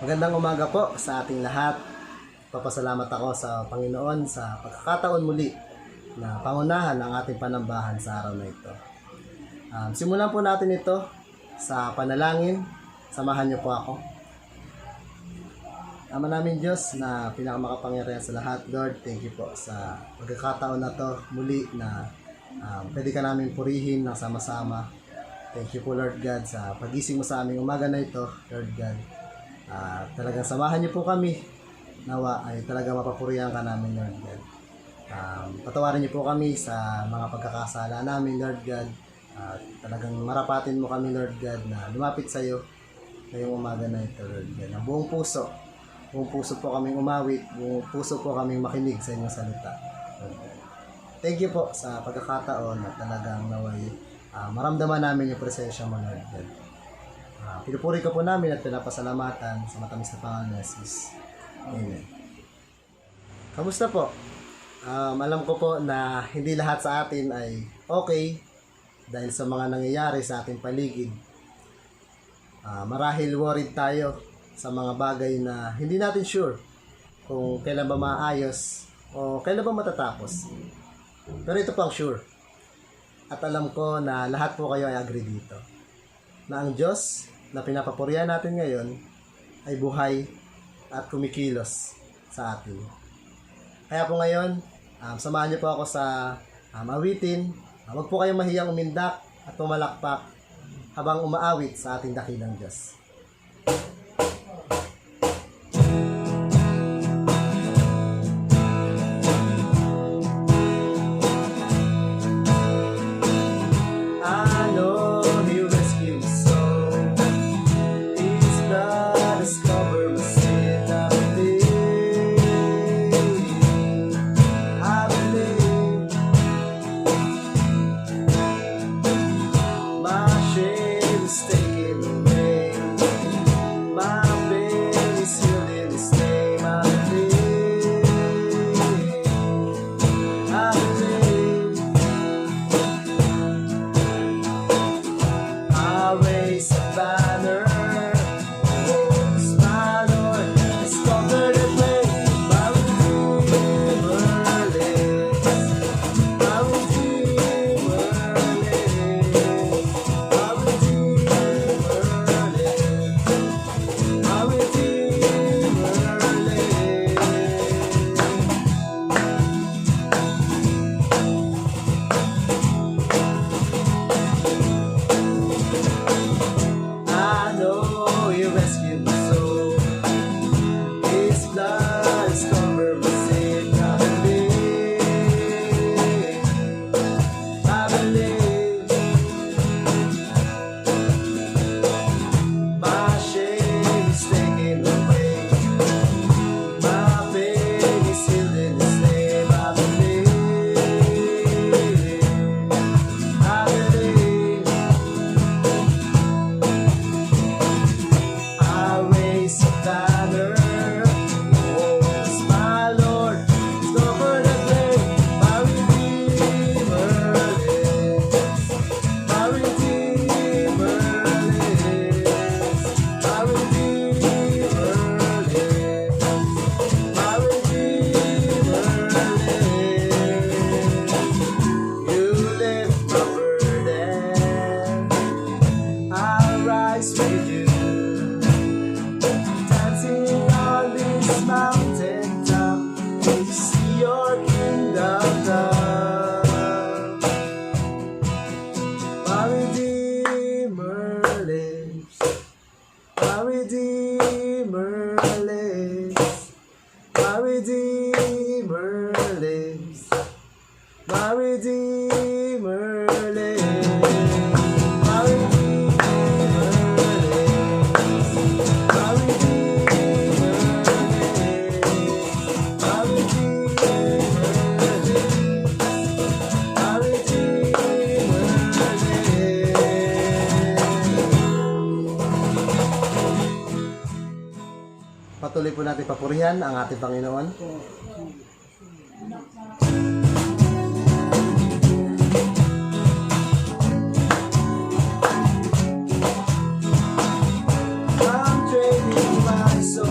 Magandang umaga po sa ating lahat. Papasalamat ako sa Panginoon sa pagkakataon muli na pangunahan ang ating panambahan sa araw na ito. Simulan po natin ito sa panalangin. Samahan niyo po ako. Ama namin Diyos na pinakamakapangyarihan sa lahat, Lord, thank you po sa pagkakataon na to muli na pwede ka namin purihin ng sama-sama. Thank you po Lord God sa pagising mo sa aming umaga na ito, Lord God. Talagang samahan niyo po kami. Nawa ay talaga mapapurihan ka namin, Lord God. Patawarin niyo po kami sa mga pagkakasala namin, Lord God. Talagang marapatin mo kami, Lord God, na lumapit sa iyo ngayong umaga na ito, Lord God. Ang buong puso. Buong puso po kaming umawit. Buong puso po kaming makinig sa inyong salita, Lord God. Thank you po sa pagkakataon na talagang naway maramdaman namin yung presensya mo, Lord God. Pinupuri ko po namin at pinapasalamatan sa matamis na pangalan ni Jesus. Amen. Kamusta po? Alam ko po na hindi lahat sa atin ay okay dahil sa mga nangyayari sa ating paligid. Marahil worried tayo sa mga bagay na hindi natin sure kung kailan ba maayos o kailan ba matatapos. Pero ito pang sure. At alam ko na lahat po kayo ay agree dito. Na ang Diyos na pinapapurihan natin ngayon ay buhay at kumikilos sa atin. Kaya po ngayon, samahan niyo po ako sa awitin. Huwag po kayong mahiyang umindak at pumalakpak habang umaawit sa ating dakilang Diyos. Patuloy po natin papurihan ang ating Panginoon. I'm trading my soul.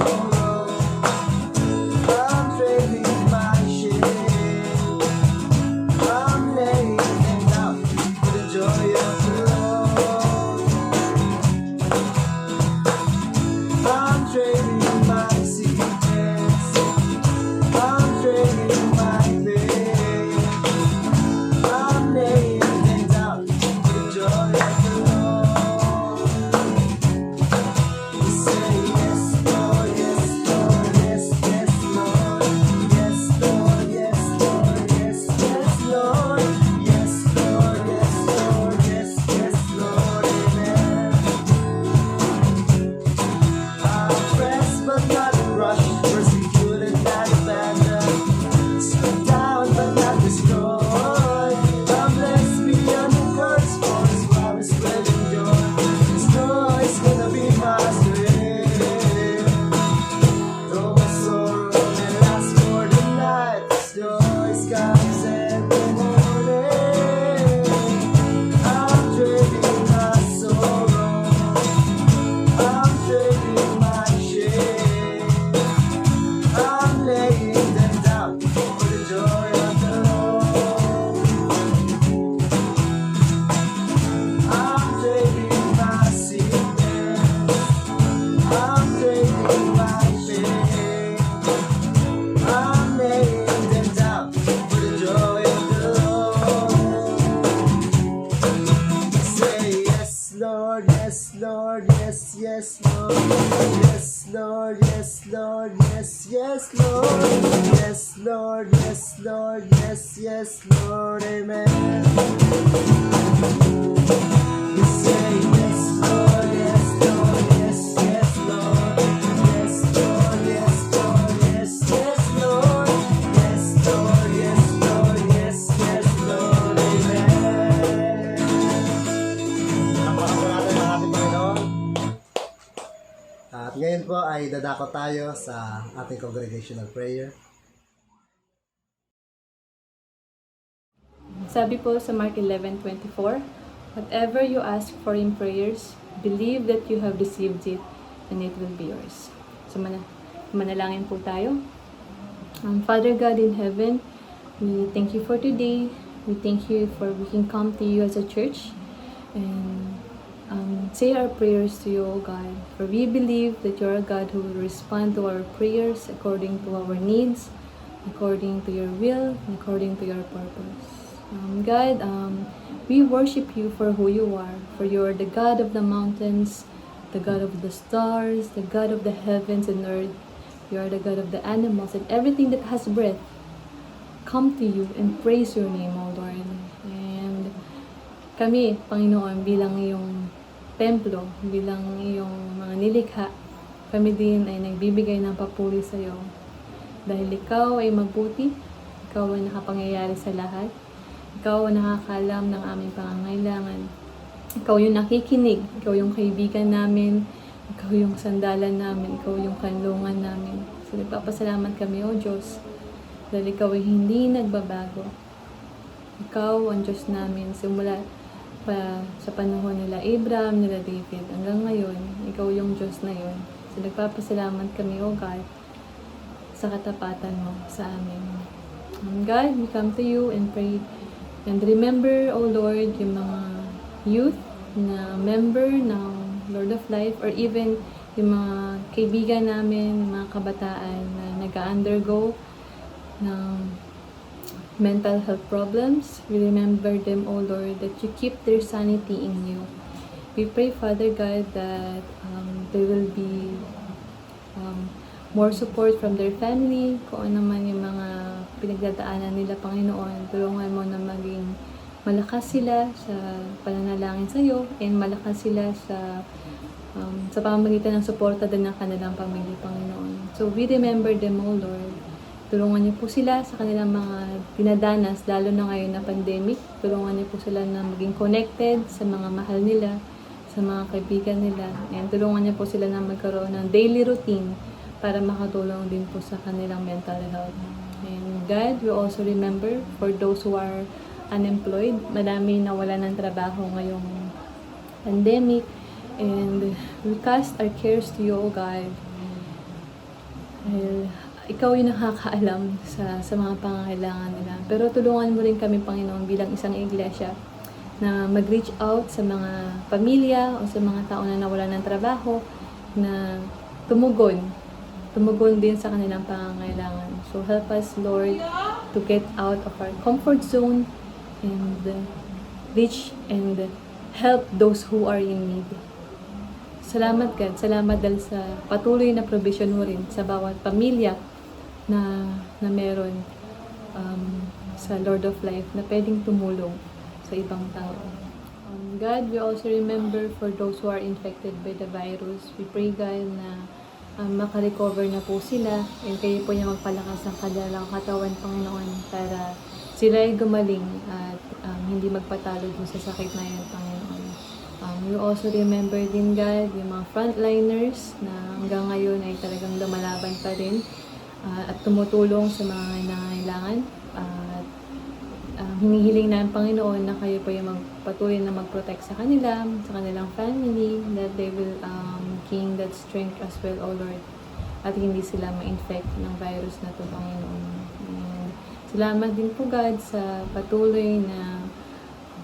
yes, Lord, yes, yes, Lord, yes, Lord, yes, Lord, yes, yes, Lord, yes, Lord, yes, Lord, yes, yes, Lord, amen. We say yes, Lord, yes, Lord, yes, yes, Lord, yes, Lord, yes, Lord, yes, yes, Lord, yes, Lord, yes, Lord, yes, yes, Lord, amen. Napakan po natin ang ating Panginoon. At ngayon po ay dadako tayo sa ating congregational prayer. Sabi po sa Mark 11:24, whatever you ask for in prayers, believe that you have received it and it will be yours. So manalangin po tayo. Father God in heaven, we thank you for today. We thank you for we can come to you as a church and say our prayers to you, O God. For we believe that you are a God who will respond to our prayers according to our needs, according to your will, and according to your purpose. God, we worship you for who you are. For you are the God of the mountains, the God of the stars, the God of the heavens and earth. You are the God of the animals and everything that has breath. Come to you and praise your name, O Lord. And kami, Panginoon, bilang iyong templo, bilang iyong mga nilikha, kami din ay nagbibigay ng papuri sa iyo. Dahil ikaw ay mabuti, ikaw ay nakapangyayari sa lahat, ikaw ang nakakalam ng aming pangangailangan. Ikaw yung nakikinig, ikaw yung kaibigan namin, ikaw yung sandalan namin, ikaw yung kanlungan namin. So nagpapasalamat kami, O Diyos, dahil ikaw ay hindi nagbabago. Ikaw ang Diyos namin simula pa sa panahon nila Abraham, nila David, hanggang ngayon, ikaw yung Diyos na yun. So nagpapasalamat kami, O God, sa katapatan mo sa amin. God, we come to you and pray. And remember, O Lord, yung mga youth na member ng Lord of Life or even yung mga kaibigan namin, mga kabataan na nag-undergo ng mental health problems. We remember them, O Lord, that you keep their sanity in you. We pray, Father God, that there will be more support from their family, kung ano man yung mga pinagdadaanan nila, Panginoon. Tulungan mo na maging malakas sila sa pananalangin sa iyo and malakas sila sa pamamagitan ng suporta din ng kanilang pamilya, Panginoon. So we remember them, O Lord. Tulungan niyo po sila sa kanilang mga dinadanas, lalo na ngayon na pandemic. Tulungan niyo po sila na maging connected sa mga mahal nila, sa mga kaibigan nila. And tulungan niyo po sila na magkaroon ng daily routine para makatulong din po sa kanilang mental health. And God, we also remember for those who are unemployed. Madami nawala ng trabaho ngayong pandemic. And we cast our cares to you, O God. Ikaw yung nakakaalam sa mga pangangailangan nila. Pero tulungan mo rin kami, Panginoon, bilang isang iglesia na mag-reach out sa mga pamilya o sa mga tao na nawala ng trabaho na tumugon din sa kanilang pangangailangan. So help us, Lord, to get out of our comfort zone and reach and help those who are in need. Salamat, God. Salamat dahil sa patuloy na provision mo rin sa bawat pamilya na meron sa Lord of Life na pwedeng tumulong sa ibang tao. God, we also remember for those who are infected by the virus. We pray, God, na makarecover na po sila and kayo po niya magpalakas ng kanilang katawan, Panginoon, para sila ay gumaling at hindi magpatalo dun sa sakit na yan, Panginoon. We also remember din, God, yung mga frontliners na hanggang ngayon ay talagang lumalaban pa rin at tumutulong sa mga nangangailangan. At hinihiling na ang Panginoon na kayo po yung patuloy na mag-protect sa kanila, sa kanilang family, that they will gain that strength as well, O Lord. At hindi sila ma-infect ng virus na ito, Panginoon. And salamat din po, God, sa patuloy na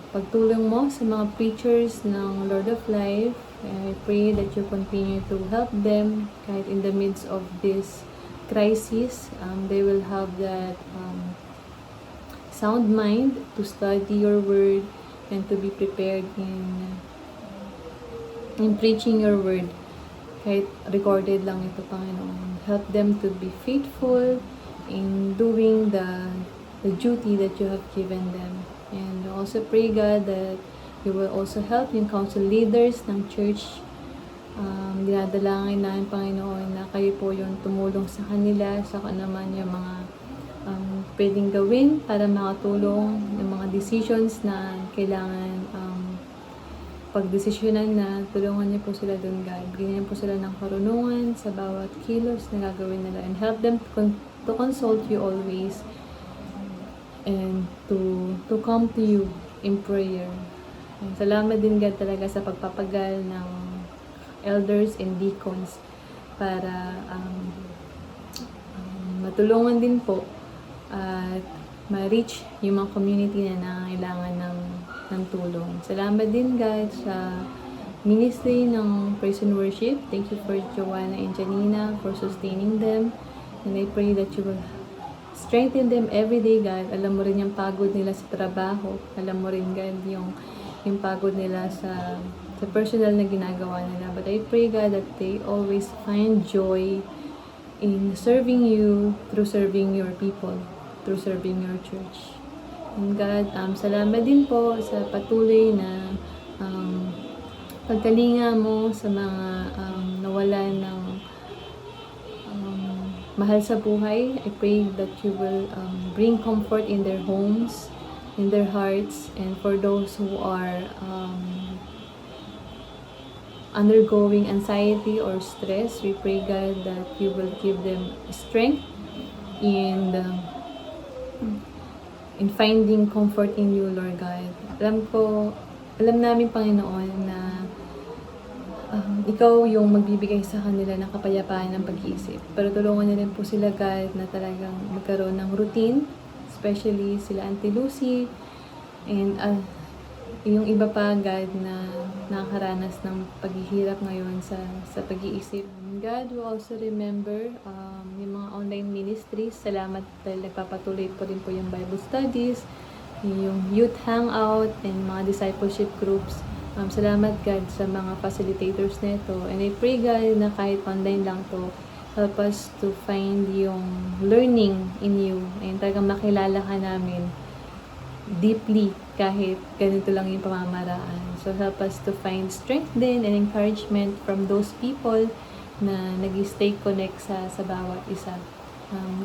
pagtulong mo sa mga preachers ng Lord of Life. And I pray that you continue to help them kahit in the midst of this crisis. They will have that sound mind to study your word and to be prepared in in preaching your word. Kahit recorded lang ito, Panginoon. Help them to be faithful in doing the duty that you have given them. And also pray, God, that you will also help yung council leaders ng church. Dinadalangin namin, Panginoon, na kayo po yung tumulong sa kanila, saka naman yung mga pwedeng gawin para makatulong ng mga decisions na kailangan pagdesisyonan na. Tulungan niyo po sila dun, God. Bigyan niyo po sila ng karunungan sa bawat kilos na gagawin nila, and help them to consult you always and to come to you in prayer. And salamat din, God, talaga sa pagpapagal ng elders and deacons para matulungan din po at ma-reach yung mga community na nangangailangan ng tulong. Salamat din, God, sa ministry ng Praise and Worship. Thank you for Joanna and Janina for sustaining them. And I pray that you will strengthen them every day, God. Alam mo rin yung pagod nila sa trabaho. Alam mo rin, God, yung pagod nila sa personal na ginagawa nila. But I pray, God, that they always find joy in serving you through serving your people, through serving your church. And God, salamat din po sa patuloy na pagkalinga mo sa mga nawalan ng mahal sa buhay. I pray that you will bring comfort in their homes, in their hearts, and for those who are undergoing anxiety or stress, we pray, God, that you will give them strength in finding comfort in you, Lord God. Alam namin, Panginoon, na ikaw yung magbibigay sa kanila ng kapayapaan ng pag-iisip. Pero tulungan niyo rin po sila, God, na talagang magkaroon ng routine, especially sila Auntie Lucy, and yung iba pa, God, na nakakaranas ng paghihirap ngayon sa pag-iisip. God, we also remember yung mga online ministries. Salamat dahil nagpapatuloy po rin po yung Bible studies, yung youth hangout, and mga discipleship groups. Salamat, God, sa mga facilitators nito. And I pray, God, na kahit online lang to, help us to find yung learning in you. And talagang makilala ka namin deeply kahit ganito lang yung pamamaraan. So help us to find strength din and encouragement from those people na nag-stay connect sa bawat isa.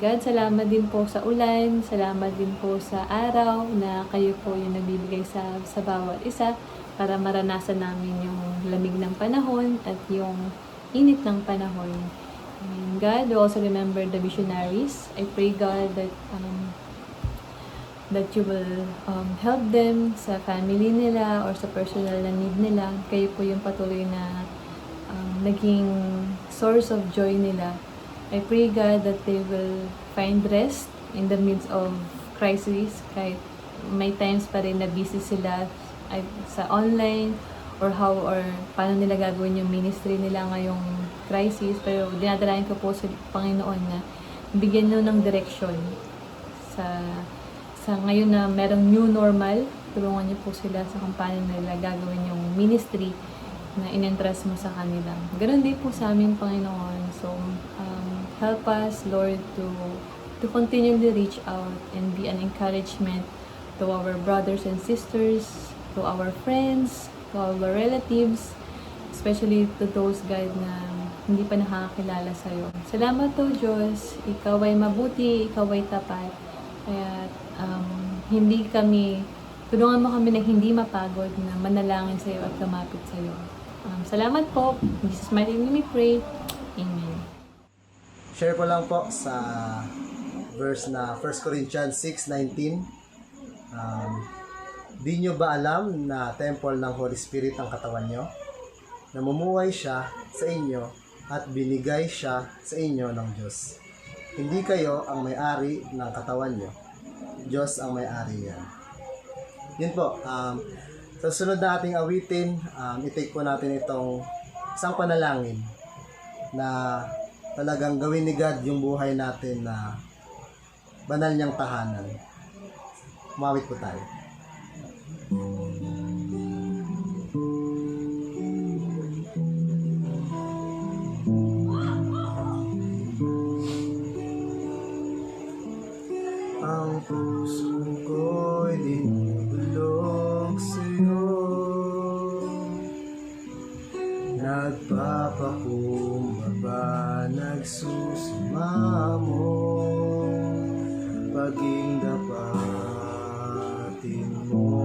God, salamat din po sa ulan, salamat din po sa araw na kayo po yung nagbibigay sa bawat isa para maranasan namin yung lamig ng panahon at yung init ng panahon. And God, we also remember the missionaries. I pray, God, that you will help them sa family nila or sa personal na need nila. Kayo po yung patuloy na naging source of joy nila. I pray, God, that they will find rest in the midst of crisis. Kahit may times pa rin na busy sila sa online or paano nila gagawin yung ministry nila ngayong crisis. Pero dinadalayan ko po sa Panginoon na bigyan nyo ng direction sa ngayon na merong new normal. Tulungan niyo po sila sa kung paano nila gagawin yung ministry na in-entrust mo sa kanila. Ganun din po sa amin, Panginoon. So, help us, Lord, to continually reach out and be an encouragement to our brothers and sisters, to our friends, to our relatives, especially to those, God, na hindi pa nakakakilala sa'yo. Salamat to, Diyos. Ikaw ay mabuti, ikaw ay tapat. Kaya tulungan mo kami na hindi mapagod na manalangin sa iyo at lumapit sa iyo. Salamat po. In Jesus' mighty name we pray. Amen. Share ko lang po sa verse na 1 Corinthians 6:19. Di nyo ba alam na temple ng Holy Spirit ang katawan nyo? Namumuhay siya sa inyo at binigay siya sa inyo ng Diyos. Hindi kayo ang may-ari ng katawan nyo. Diyos ang may-ari niya. Yun po. Sa sunod na ating awitin, i-take po natin itong isang panalangin na talagang gawin ni God yung buhay natin na banal niyang tahanan. Umawit po tayo. Nagpapakumbaba, nagsusumamo, paging dapatin mo.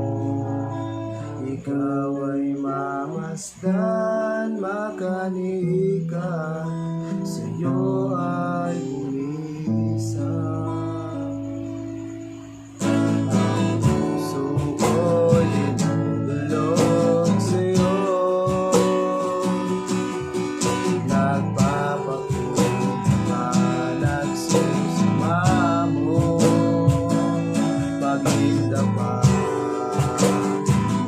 Ikaw ay mamasdan, makanihikan, sa'yo ay bumisan. Ang puso ko'y dinudulog sa'yo, nagpapakumbaba, nagsusumamo, paging dapatin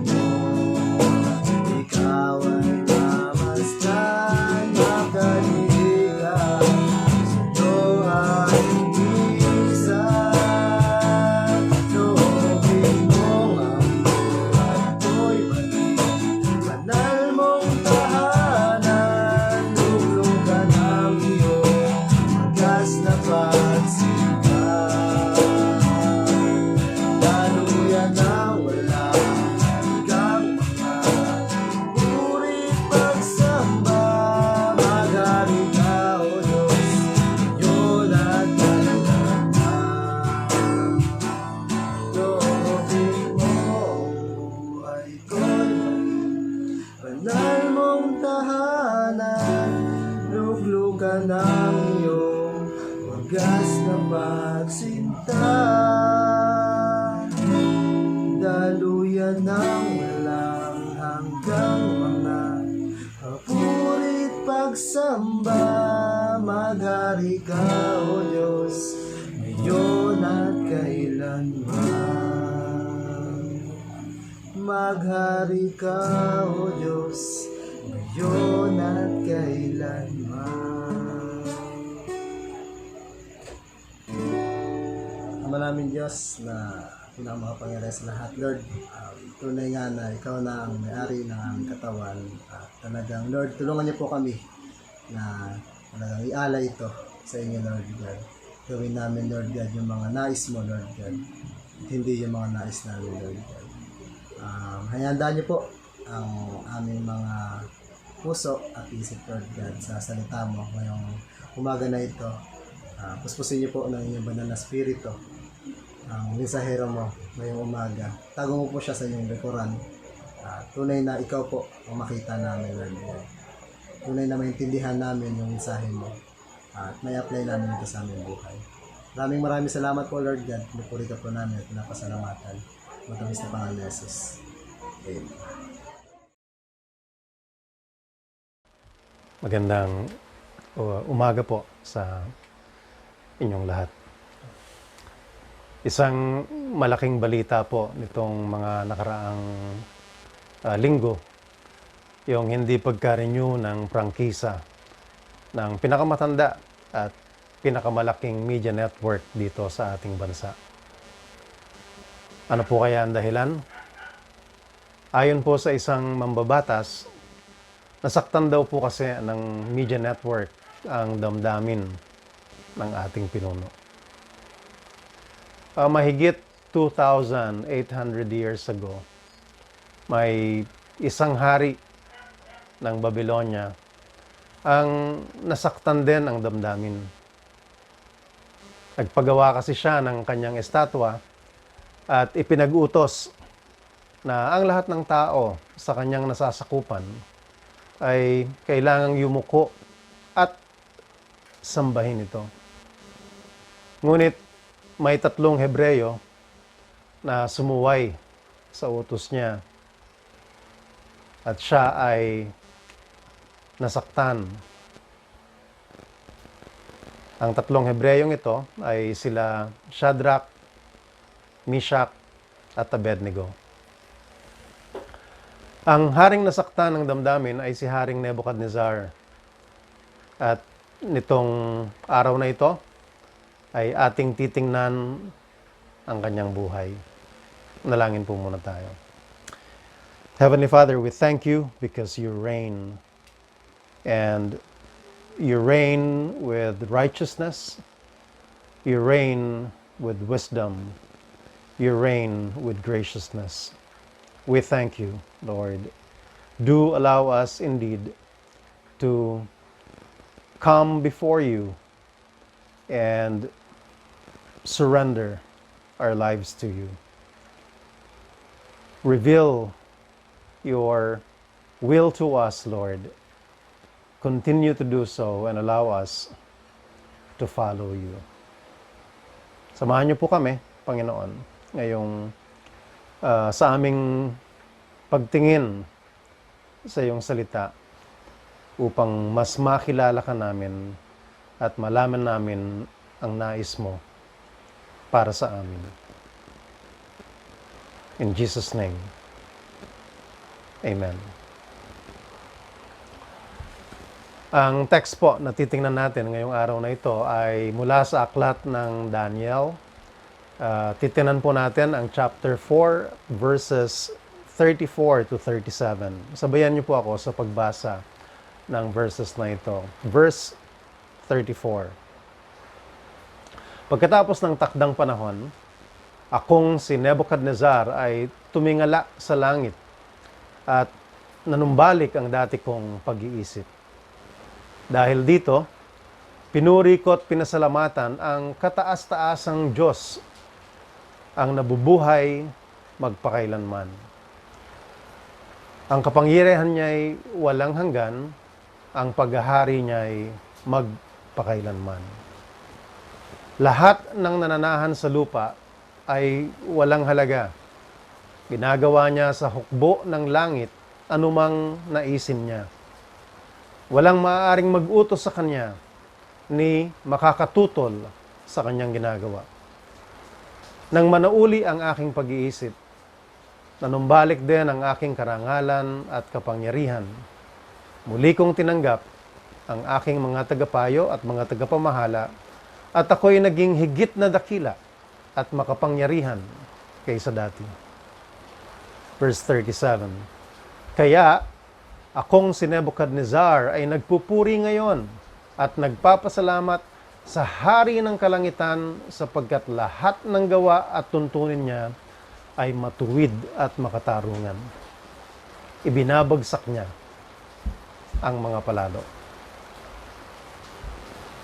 mo. Ikaw ay mamasdan, makanihikan, sa'yo ay bumisan. Loobin mong ang buhay ko'y maging banal mong tahanan. Luglugan ang iyong wagas na pagsimba. Daluyan na walang hanggang mga puri pagsamba. Magaling ka, O Diyos, yun at kailanman. Loobin mo ang buhay ko'y maging banal mong tahanan. Luglugan ang iyong wagas na pagsinta. Daluyan ng walang hanggang mga papurit pagsamba. Maghari ka, O Diyos, ngayon at kailanman. Maghari ka, O Diyos, ngayon at kailanman. Ama namin Diyos na pinakamakapangyarihan sa lahat, Lord, tunay nga na ikaw na ang may-ari ng aming katawan. At talagang, Lord, tulungan niyo po kami na talagang ialay ito sa inyo, Lord God. Gawin namin, Lord God, yung mga nais mo, Lord God. At hindi yung mga nais namin, Lord God. Hayandaan niyo po ang aming mga puso at isip, Lord God, sa salita mo ngayong umaga na ito. Puspusin niyo po ng inyong banal na spirito ang mensahero mo ngayong umaga. Tago mo po siya sa inyong likuran. Tunay na ikaw po ang makita namin, Lord God. Tunay na maintindihan namin yung mensahe mo at may apply namin ito sa aming buhay. Maraming salamat po, Lord God. Pinupuri ka po namin at pinapasalamatan. Matamis na pangalan ni Jesus. Amen. Magandang umaga po sa inyong lahat. Isang malaking balita po nitong mga nakaraang linggo, yung hindi pagka-renew ng prangkisa ng pinakamatanda at pinakamalaking media network dito sa ating bansa. Ano po kaya ang dahilan? Ayon po sa isang mambabatas, nasaktan daw po kasi ng media network ang damdamin ng ating pinuno. Mahigit 2,800 years ago, may isang hari ng Babylonia ang nasaktan din ang damdamin. Nagpagawa kasi siya ng kanyang estatwa at ipinag-utos na ang lahat ng tao sa kanyang nasasakupan ay kailangang yumuko at sambahin ito. Ngunit may 3 Hebreyo na sumuway sa utos niya at siya ay nasaktan. Ang 3 Hebreyong ito ay sila Shadrach, Meshach at Abednego. Ang haring nasaktan ng damdamin ay si Haring Nebuchadnezzar. At nitong araw na ito ay ating titingnan ang kanyang buhay. Nalangin po muna tayo. Heavenly Father, we thank you because you reign. And you reign with righteousness. You reign with wisdom. You reign with graciousness. We thank you, Lord. Do allow us indeed to come before you and surrender our lives to you. Reveal your will to us, Lord. Continue to do so and allow us to follow you. Samahan niyo po kami, Panginoon, ngayong sa aming pagtingin sa iyong salita upang mas makilala ka namin at malaman namin ang nais mo para sa amin. In Jesus' name, Amen. Ang text po na titingnan natin ngayong araw na ito ay mula sa aklat ng Daniel. Titingnan po natin ang chapter 4, verses 34 to 37. Sabayan niyo po ako sa pagbasa ng verses na ito. Verse 34. Pagkatapos ng takdang panahon, akong si Nebuchadnezzar ay tumingala sa langit at nanumbalik ang dati kong pag-iisip. Dahil dito, pinuri ko at pinasalamatan ang kataas-taasang Diyos, ang nabubuhay magpakailanman. Ang kapangyarihan niya'y walang hanggan, ang paghahari niya'y magpakailanman. Lahat ng nananahan sa lupa ay walang halaga. Ginagawa niya sa hukbo ng langit anumang naisin niya. Walang maaaring mag-utos sa kanya ni makakatutol sa kanyang ginagawa. Nang manauli ang aking pag-iisip, nanumbalik din ang aking karangalan at kapangyarihan. Muli kong tinanggap ang aking mga tagapayo at mga tagapamahala at ako'y naging higit na dakila at makapangyarihan kaysa dati. Verse 37. Kaya, akong si Nebuchadnezzar ay nagpupuri ngayon at nagpapasalamat sa Hari ng Kalangitan sapagkat lahat ng gawa at tuntunin niya ay matuwid at makatarungan. Ibinabagsak niya ang mga palalo.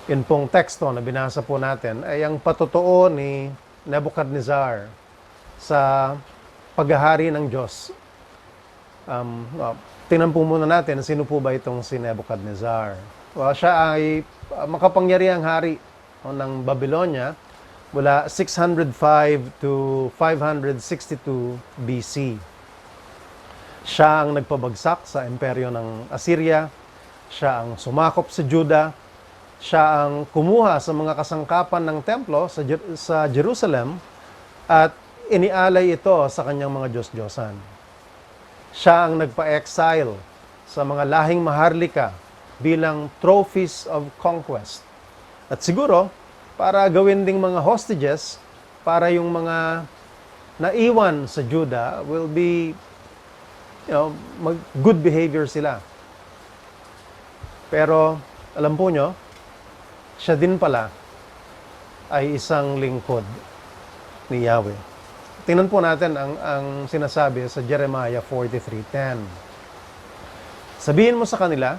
Yun pong teksto na binasa po natin ay ang patotoo ni Nebuchadnezzar sa paghahari ng Diyos. Tingnan po muna natin sino po ba itong si Nebuchadnezzar. Siya ay makapangyarihang hari ng Babylonia mula 605 to 562 BC. Siya ang nagpabagsak sa imperyo ng Assyria. Siya ang sumakop sa Juda. Siya ang kumuha sa mga kasangkapan ng templo sa Jerusalem at inialay ito sa kanyang mga Diyos-Diyosan. Siya ang nagpa-exile sa mga lahing maharlika bilang trophies of conquest. At siguro, para gawin ding mga hostages, para yung mga naiwan sa Juda will be, good behavior sila. Pero, alam po nyo, siya din pala ay isang lingkod ni Yahweh. Tingnan po natin ang sinasabi sa Jeremiah 43:10. Sabihin mo sa kanila,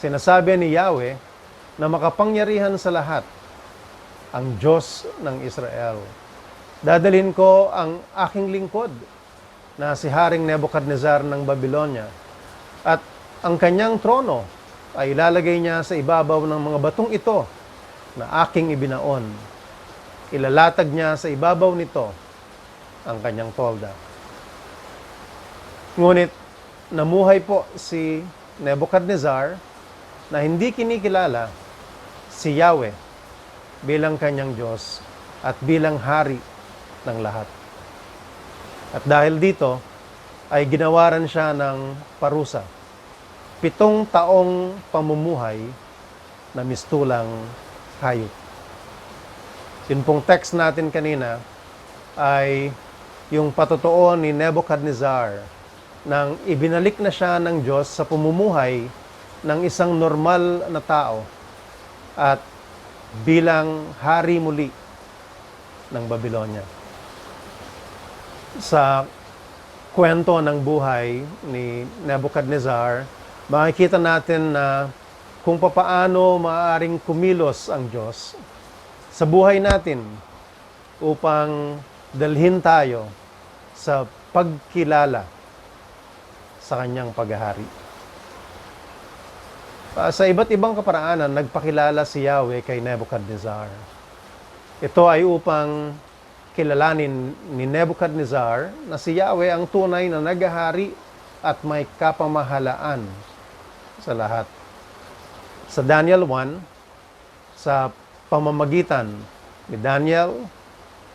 sinasabi ni Yahweh na makapangyarihan sa lahat, ang Diyos ng Israel. Dadalhin ko ang aking lingkod na si Haring Nebuchadnezzar ng Babylonia at ang kanyang trono ay ilalagay niya sa ibabaw ng mga batong ito na aking ibinaon. Ilalatag niya sa ibabaw nito ang kanyang tolda. Ngunit, namuhay po si Nebuchadnezzar na hindi kinikilala si Yahweh bilang kanyang Diyos at bilang hari ng lahat. At dahil dito, ay ginawaran siya ng parusa. 7 taong pamumuhay na mistulang hayop. Yun pong text natin kanina ay yung patotoo ni Nebuchadnezzar nang ibinalik na siya ng Diyos sa pamumuhay ng isang normal na tao at bilang hari muli ng Babylonia. Sa kwento ng buhay ni Nebuchadnezzar makikita natin na kung papaano maaaring kumilos ang Diyos sa buhay natin upang dalhin tayo sa pagkilala sa kanyang paghahari. Sa iba't ibang kaparaanan, nagpakilala si Yahweh kay Nebuchadnezzar. Ito ay upang kilalanin ni Nebuchadnezzar na si Yahweh ang tunay na naghahari at may kapamahalaan sa lahat. Sa Daniel 1, sa pamamagitan ni Daniel,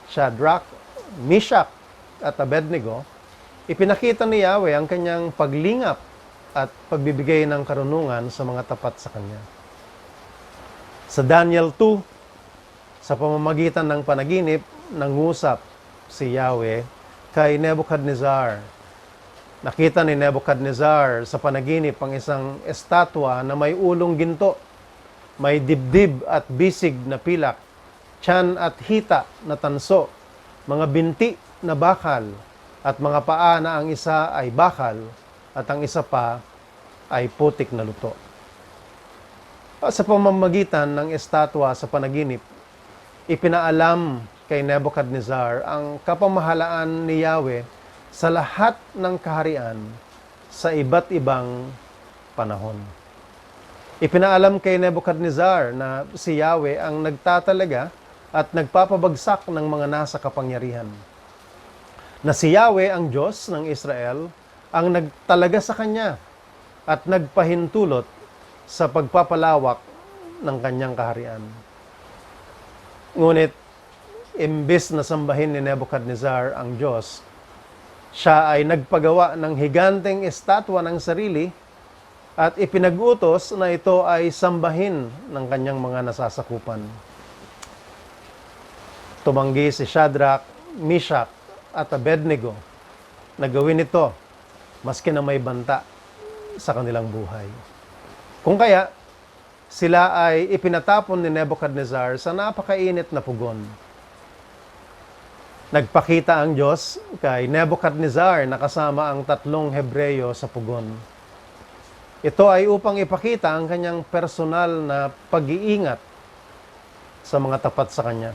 Shadrach, Meshach at Abednego, ipinakita ni Yahweh ang kanyang paglingap at pagbibigay ng karunungan sa mga tapat sa kanya. Sa Daniel 2, sa pamamagitan ng panaginip, nangusap si Yahweh kay Nebuchadnezzar. Nakita ni Nebuchadnezzar sa panaginip ang isang estatwa na may ulong ginto, may dibdib at bisig na pilak, tiyan at hita na tanso, mga binti na bakal, at mga paa na ang isa ay bakal at ang isa pa ay putik na luto. Sa pamamagitan ng estatwa sa panaginip, ipinaalam kay Nebuchadnezzar ang kapamahalaan ni Yahweh sa lahat ng kaharian sa iba't ibang panahon. Ipinaalam kay Nebuchadnezzar na si Yahweh ang nagtatalaga at nagpapabagsak ng mga nasa kapangyarihan. Na si Yahweh ang Diyos ng Israel ang nagtalaga sa kanya at nagpahintulot sa pagpapalawak ng kanyang kaharian. Ngunit, imbes na sambahin ni Nebuchadnezzar ang Diyos, siya ay nagpagawa ng higanteng estatwa ng sarili at ipinag-utos na ito ay sambahin ng kanyang mga nasasakupan. Tumanggi si Shadrach, Meshach at Abednego na gawin ito maski na may banta sa kanilang buhay. Kung kaya, sila ay ipinatapon ni Nebuchadnezzar sa napakainit na pugon. Nagpakita ang Diyos kay Nebuchadnezzar na kasama ang 3 Hebreyo sa pugon. Ito ay upang ipakita ang kanyang personal na pag-iingat sa mga tapat sa kanya.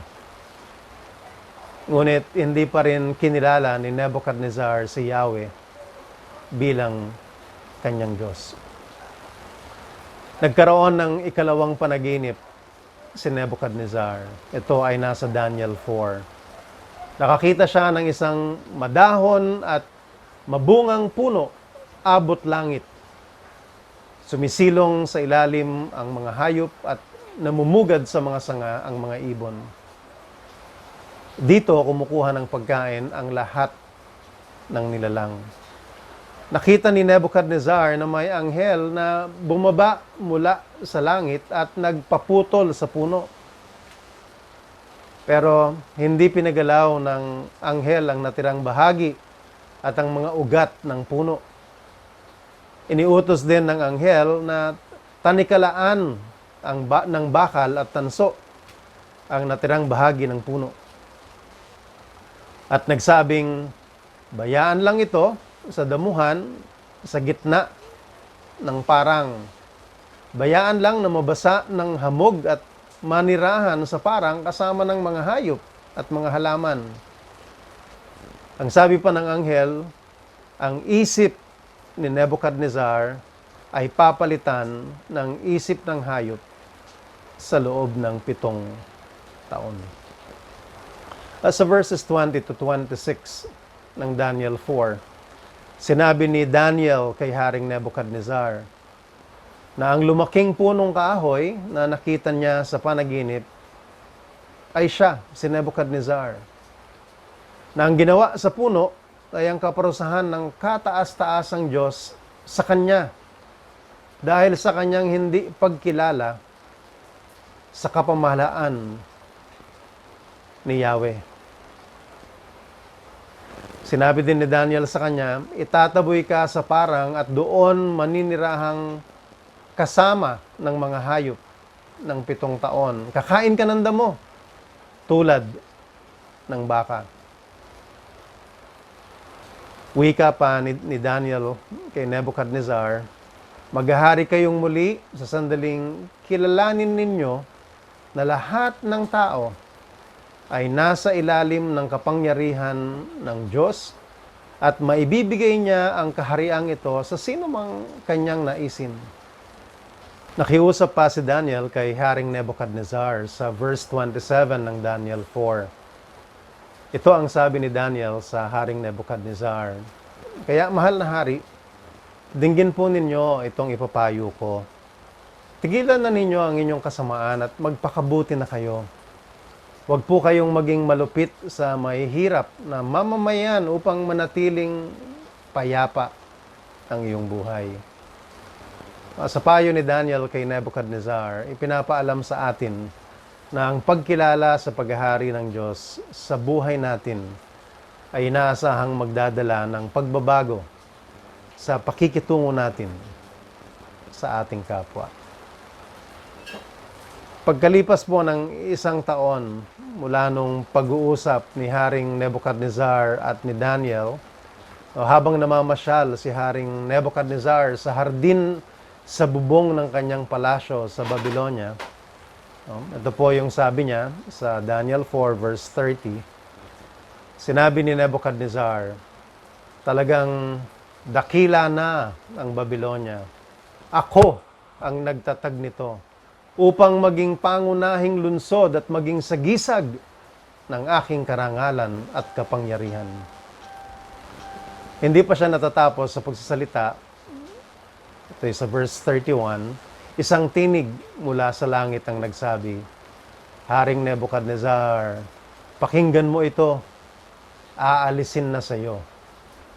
Ngunit hindi pa rin kinilala ni Nebuchadnezzar si Yahweh bilang kanyang Diyos. Nagkaroon ng ikalawang panaginip si Nebuchadnezzar. Ito ay nasa Daniel 4. Nakakita siya ng isang madahon at mabungang puno, abot langit. Sumisilong sa ilalim ang mga hayop at namumugad sa mga sanga ang mga ibon. Dito kumukuha ng pagkain ang lahat ng nilalang. Nakita ni Nebuchadnezzar na may anghel na bumaba mula sa langit at nagpaputol sa puno. Pero hindi pinagalaw ng anghel ang natirang bahagi at ang mga ugat ng puno. Iniutos din ng anghel na tanikalaan ng bakal at tanso ang natirang bahagi ng puno. At nagsabing, bayaan lang ito sa damuhan, sa gitna ng parang. Bayaan lang na mabasa ng hamog at manirahan sa parang kasama ng mga hayop at mga halaman. Ang sabi pa ng anghel, ang isip ni Nebuchadnezzar ay papalitan ng isip ng hayop sa loob ng 7 taon. Sa verses 20 to 26 ng Daniel 4, sinabi ni Daniel kay Haring Nebuchadnezzar na ang lumaking punong kahoy na nakita niya sa panaginip ay siya, si Nebuchadnezzar. Na ang ginawa sa puno ay ang kaparusahan ng kataas-taasang Diyos sa kanya dahil sa kanyang hindi pagkilala sa kapamahalaan ni Yahweh. Sinabi din ni Daniel sa kanya, itataboy ka sa parang at doon maninirahang kasama ng mga hayop ng 7 taon. Kakain ka ng damo, tulad ng baka. Wika pa ni Daniel kay Nebuchadnezzar, Maghahari kayong muli sa sandaling kilalanin ninyo na lahat ng tao ay nasa ilalim ng kapangyarihan ng Diyos at maibibigay niya ang kahariang ito sa sino mang kanyang naisin. Nakiusap pa si Daniel kay Haring Nebuchadnezzar sa verse 27 ng Daniel 4. Ito ang sabi ni Daniel sa Haring Nebuchadnezzar. Kaya mahal na hari, dinggin po ninyo itong ipapayo ko. Tigilan na ninyo ang inyong kasamaan at magpakabuti na kayo. Huwag po kayong maging malupit sa mahihirap na mamamayan upang manatiling payapa ang iyong buhay. Sa payo ni Daniel kay Nebuchadnezzar, ipinapaalam sa atin na ang pagkilala sa paghahari ng Diyos sa buhay natin ay inaasahang magdadala ng pagbabago sa pakikitungo natin sa ating kapwa. Pagkalipas po ng 1 taon mula nung pag-uusap ni Haring Nebuchadnezzar at ni Daniel, habang namamasyal si Haring Nebuchadnezzar sa hardin sa bubong ng kanyang palasyo sa Babylonia, ito po yung sabi niya sa Daniel 4 verse 30. Sinabi ni Nebuchadnezzar, talagang dakila na ang Babylonia. Ako ang nagtatag nito upang maging pangunahing lunsod at maging sagisag ng aking karangalan at kapangyarihan. Hindi pa siya natatapos sa pagsasalita. Ito sa verse 31, isang tinig mula sa langit ang nagsabi, Haring Nebuchadnezzar, pakinggan mo ito, aalisin na sa iyo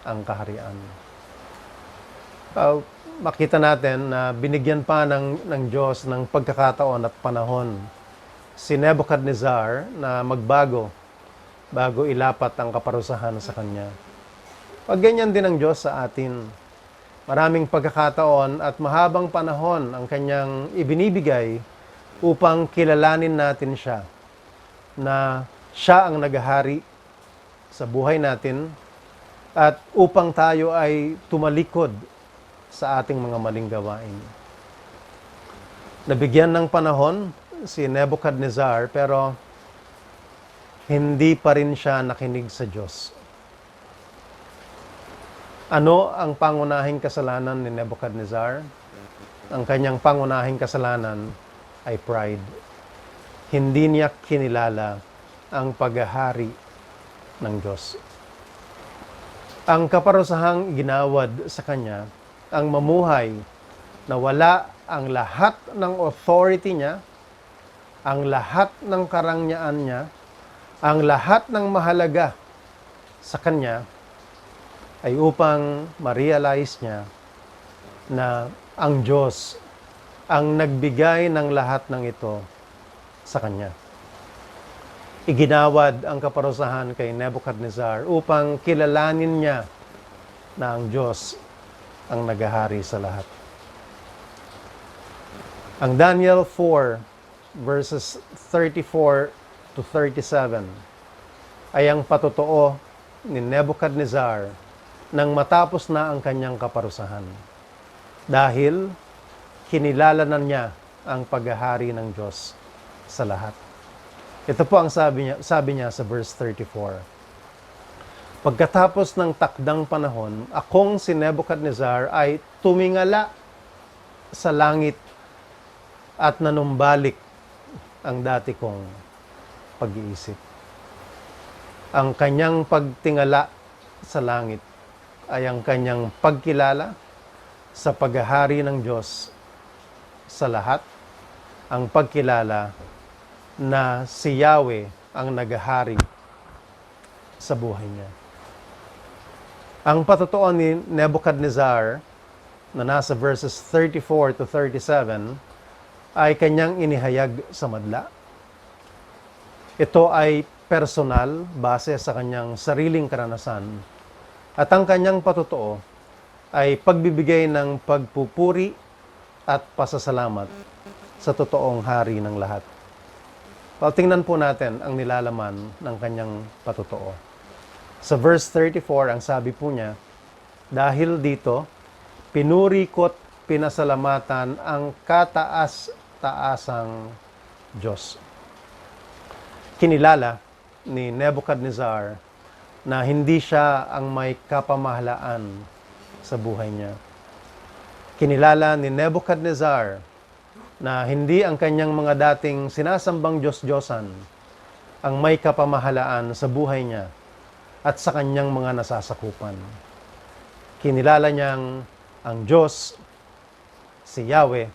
ang kaharian. Makita natin na binigyan pa ng Diyos ng pagkakataon at panahon si Nebuchadnezzar na magbago bago ilapat ang kaparusahan sa kanya. Pag ganyan din ang Diyos sa atin. Maraming pagkakataon at mahabang panahon ang kanyang ibinibigay upang kilalanin natin siya na siya ang naghahari sa buhay natin at upang tayo ay tumalikod sa ating mga maling gawain. Nabigyan ng panahon si Nebuchadnezzar pero hindi pa rin siya nakinig sa Diyos. Ano ang pangunahing kasalanan ni Nebuchadnezzar? Ang kanyang pangunahing kasalanan ay pride. Hindi niya kinilala ang paghahari ng Diyos. Ang kaparusahang ginawad sa kanya ang mamuhay na wala ang lahat ng authority niya, ang lahat ng karangyaan niya, ang lahat ng mahalaga sa kanya ay upang ma-realize niya na ang Diyos ang nagbigay ng lahat ng ito sa kanya. Iginawad ang kaparusahan kay Nebuchadnezzar upang kilalanin niya na ang Diyos ang naghahari sa lahat. Ang Daniel 4 verses 34 to 37 ay ang patotoo ni Nebuchadnezzar nang matapos na ang kanyang kaparusahan. Dahil kinilala na niya ang paghahari ng Diyos sa lahat. Ito po ang sabi niya sa verse 34. Pagkatapos ng takdang panahon, akong si Nebuchadnezzar ay tumingala sa langit at nanumbalik ang dati kong pag-iisip. Ang kanyang pagtingala sa langit ay ang kanyang pagkilala sa paghahari ng Diyos sa lahat, ang pagkilala na si Yahweh ang naghahari sa buhay niya. Ang patotoo ni Nebuchadnezzar na nasa verses 34 to 37 ay kanyang inihayag sa madla. Ito ay personal base sa kanyang sariling karanasan at ang kanyang patotoo ay pagbibigay ng pagpupuri at pasasalamat sa totoong hari ng lahat. Tingnan po natin ang nilalaman ng kanyang patotoo. Sa verse 34, ang sabi po niya, dahil dito, pinuri ko't pinasalamatan ang kataas-taasang Diyos. Kinilala ni Nebuchadnezzar na hindi siya ang may kapamahalaan sa buhay niya. Kinilala ni Nebuchadnezzar na hindi ang kanyang mga dating sinasambang Diyos-Diyosan ang may kapamahalaan sa buhay niya at sa kanyang mga nasasakupan. Kinilala niyang ang Diyos, si Yahweh,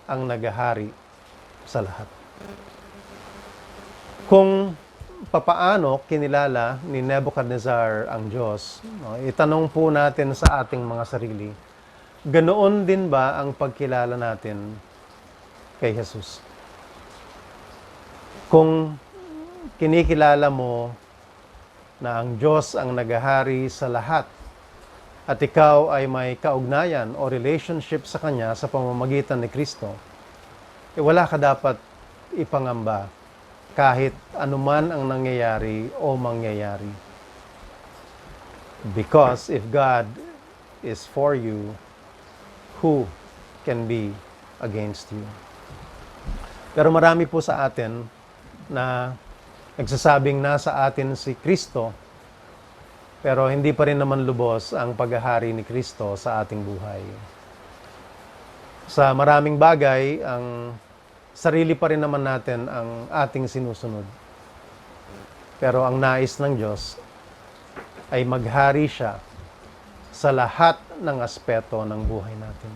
ang naghahari sa lahat. Kung papaano kinilala ni Nebuchadnezzar ang Diyos, itanong po natin sa ating mga sarili, ganoon din ba ang pagkilala natin kay Jesus? Kung kinikilala mo na ang Diyos ang naghahari sa lahat at ikaw ay may kaugnayan o relationship sa Kanya sa pamamagitan ni Kristo, wala ka dapat ipangamba kahit anuman ang nangyayari o mangyayari. Because if God is for you, who can be against you? Pero marami po sa atin na nagsasabing nasa atin si Kristo, pero hindi pa rin naman lubos ang paghahari ni Kristo sa ating buhay. Sa maraming bagay, ang sarili pa rin naman natin ang ating sinusunod. Pero ang nais ng Diyos ay maghari siya sa lahat ng aspeto ng buhay natin.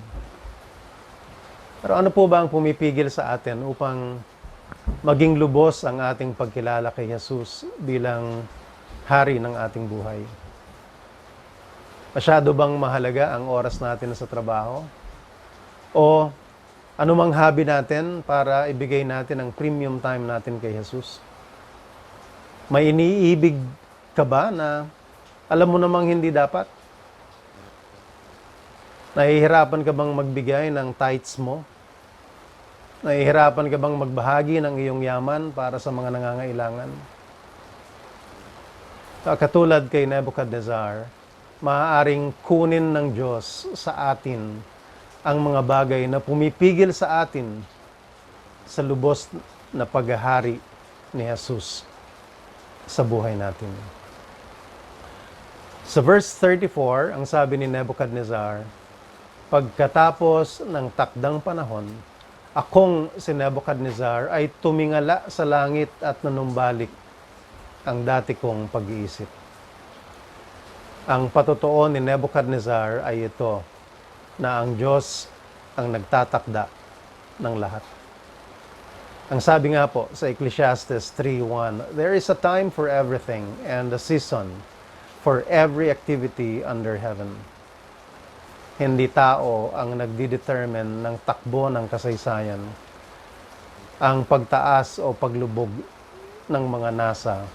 Pero ano po ba ang pumipigil sa atin upang maging lubos ang ating pagkilala kay Jesus bilang hari ng ating buhay? Masyado bang mahalaga ang oras natin sa trabaho? O anumang hobby natin para ibigay natin ang premium time natin kay Jesus? May iniibig ka ba na alam mo namang hindi dapat? Nahihirapan ka bang magbigay ng tithes mo? Nahihirapan ka bang magbahagi ng iyong yaman para sa mga nangangailangan? Katulad kay Nebuchadnezzar, maaaring kunin ng Diyos sa atin ang mga bagay na pumipigil sa atin sa lubos na paghahari ni Jesus sa buhay natin. Sa verse 34, ang sabi ni Nebuchadnezzar, pagkatapos ng takdang panahon, akong si Nebuchadnezzar ay tumingala sa langit at nanumbalik ang dati kong pag-iisip. Ang patotoo ni Nebuchadnezzar ay ito, na ang Diyos ang nagtatakda ng lahat. Ang sabi nga po sa Ecclesiastes 3:1, there is a time for everything and a season for every activity under heaven. Hindi tao ang nagdidetermine ng takbo ng kasaysayan, ang pagtaas o paglubog ng mga nasa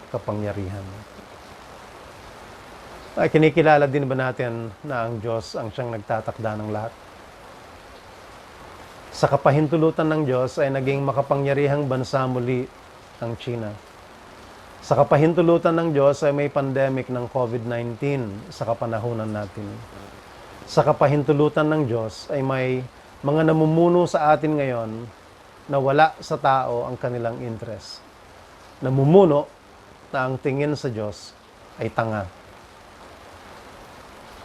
kapangyarihan. Ay kinikilala din ba natin na ang Diyos ang siyang nagtatakda ng lahat? Sa kapahintulutan ng Diyos ay naging makapangyarihang bansa muli ang China. Sa kapahintulutan ng Diyos ay may pandemic ng COVID-19 sa kapanahunan natin. Sa kapahintulutan ng Diyos ay may mga namumuno sa atin ngayon na wala sa tao ang kanilang interest. Namumuno na ang tingin sa Diyos ay tanga.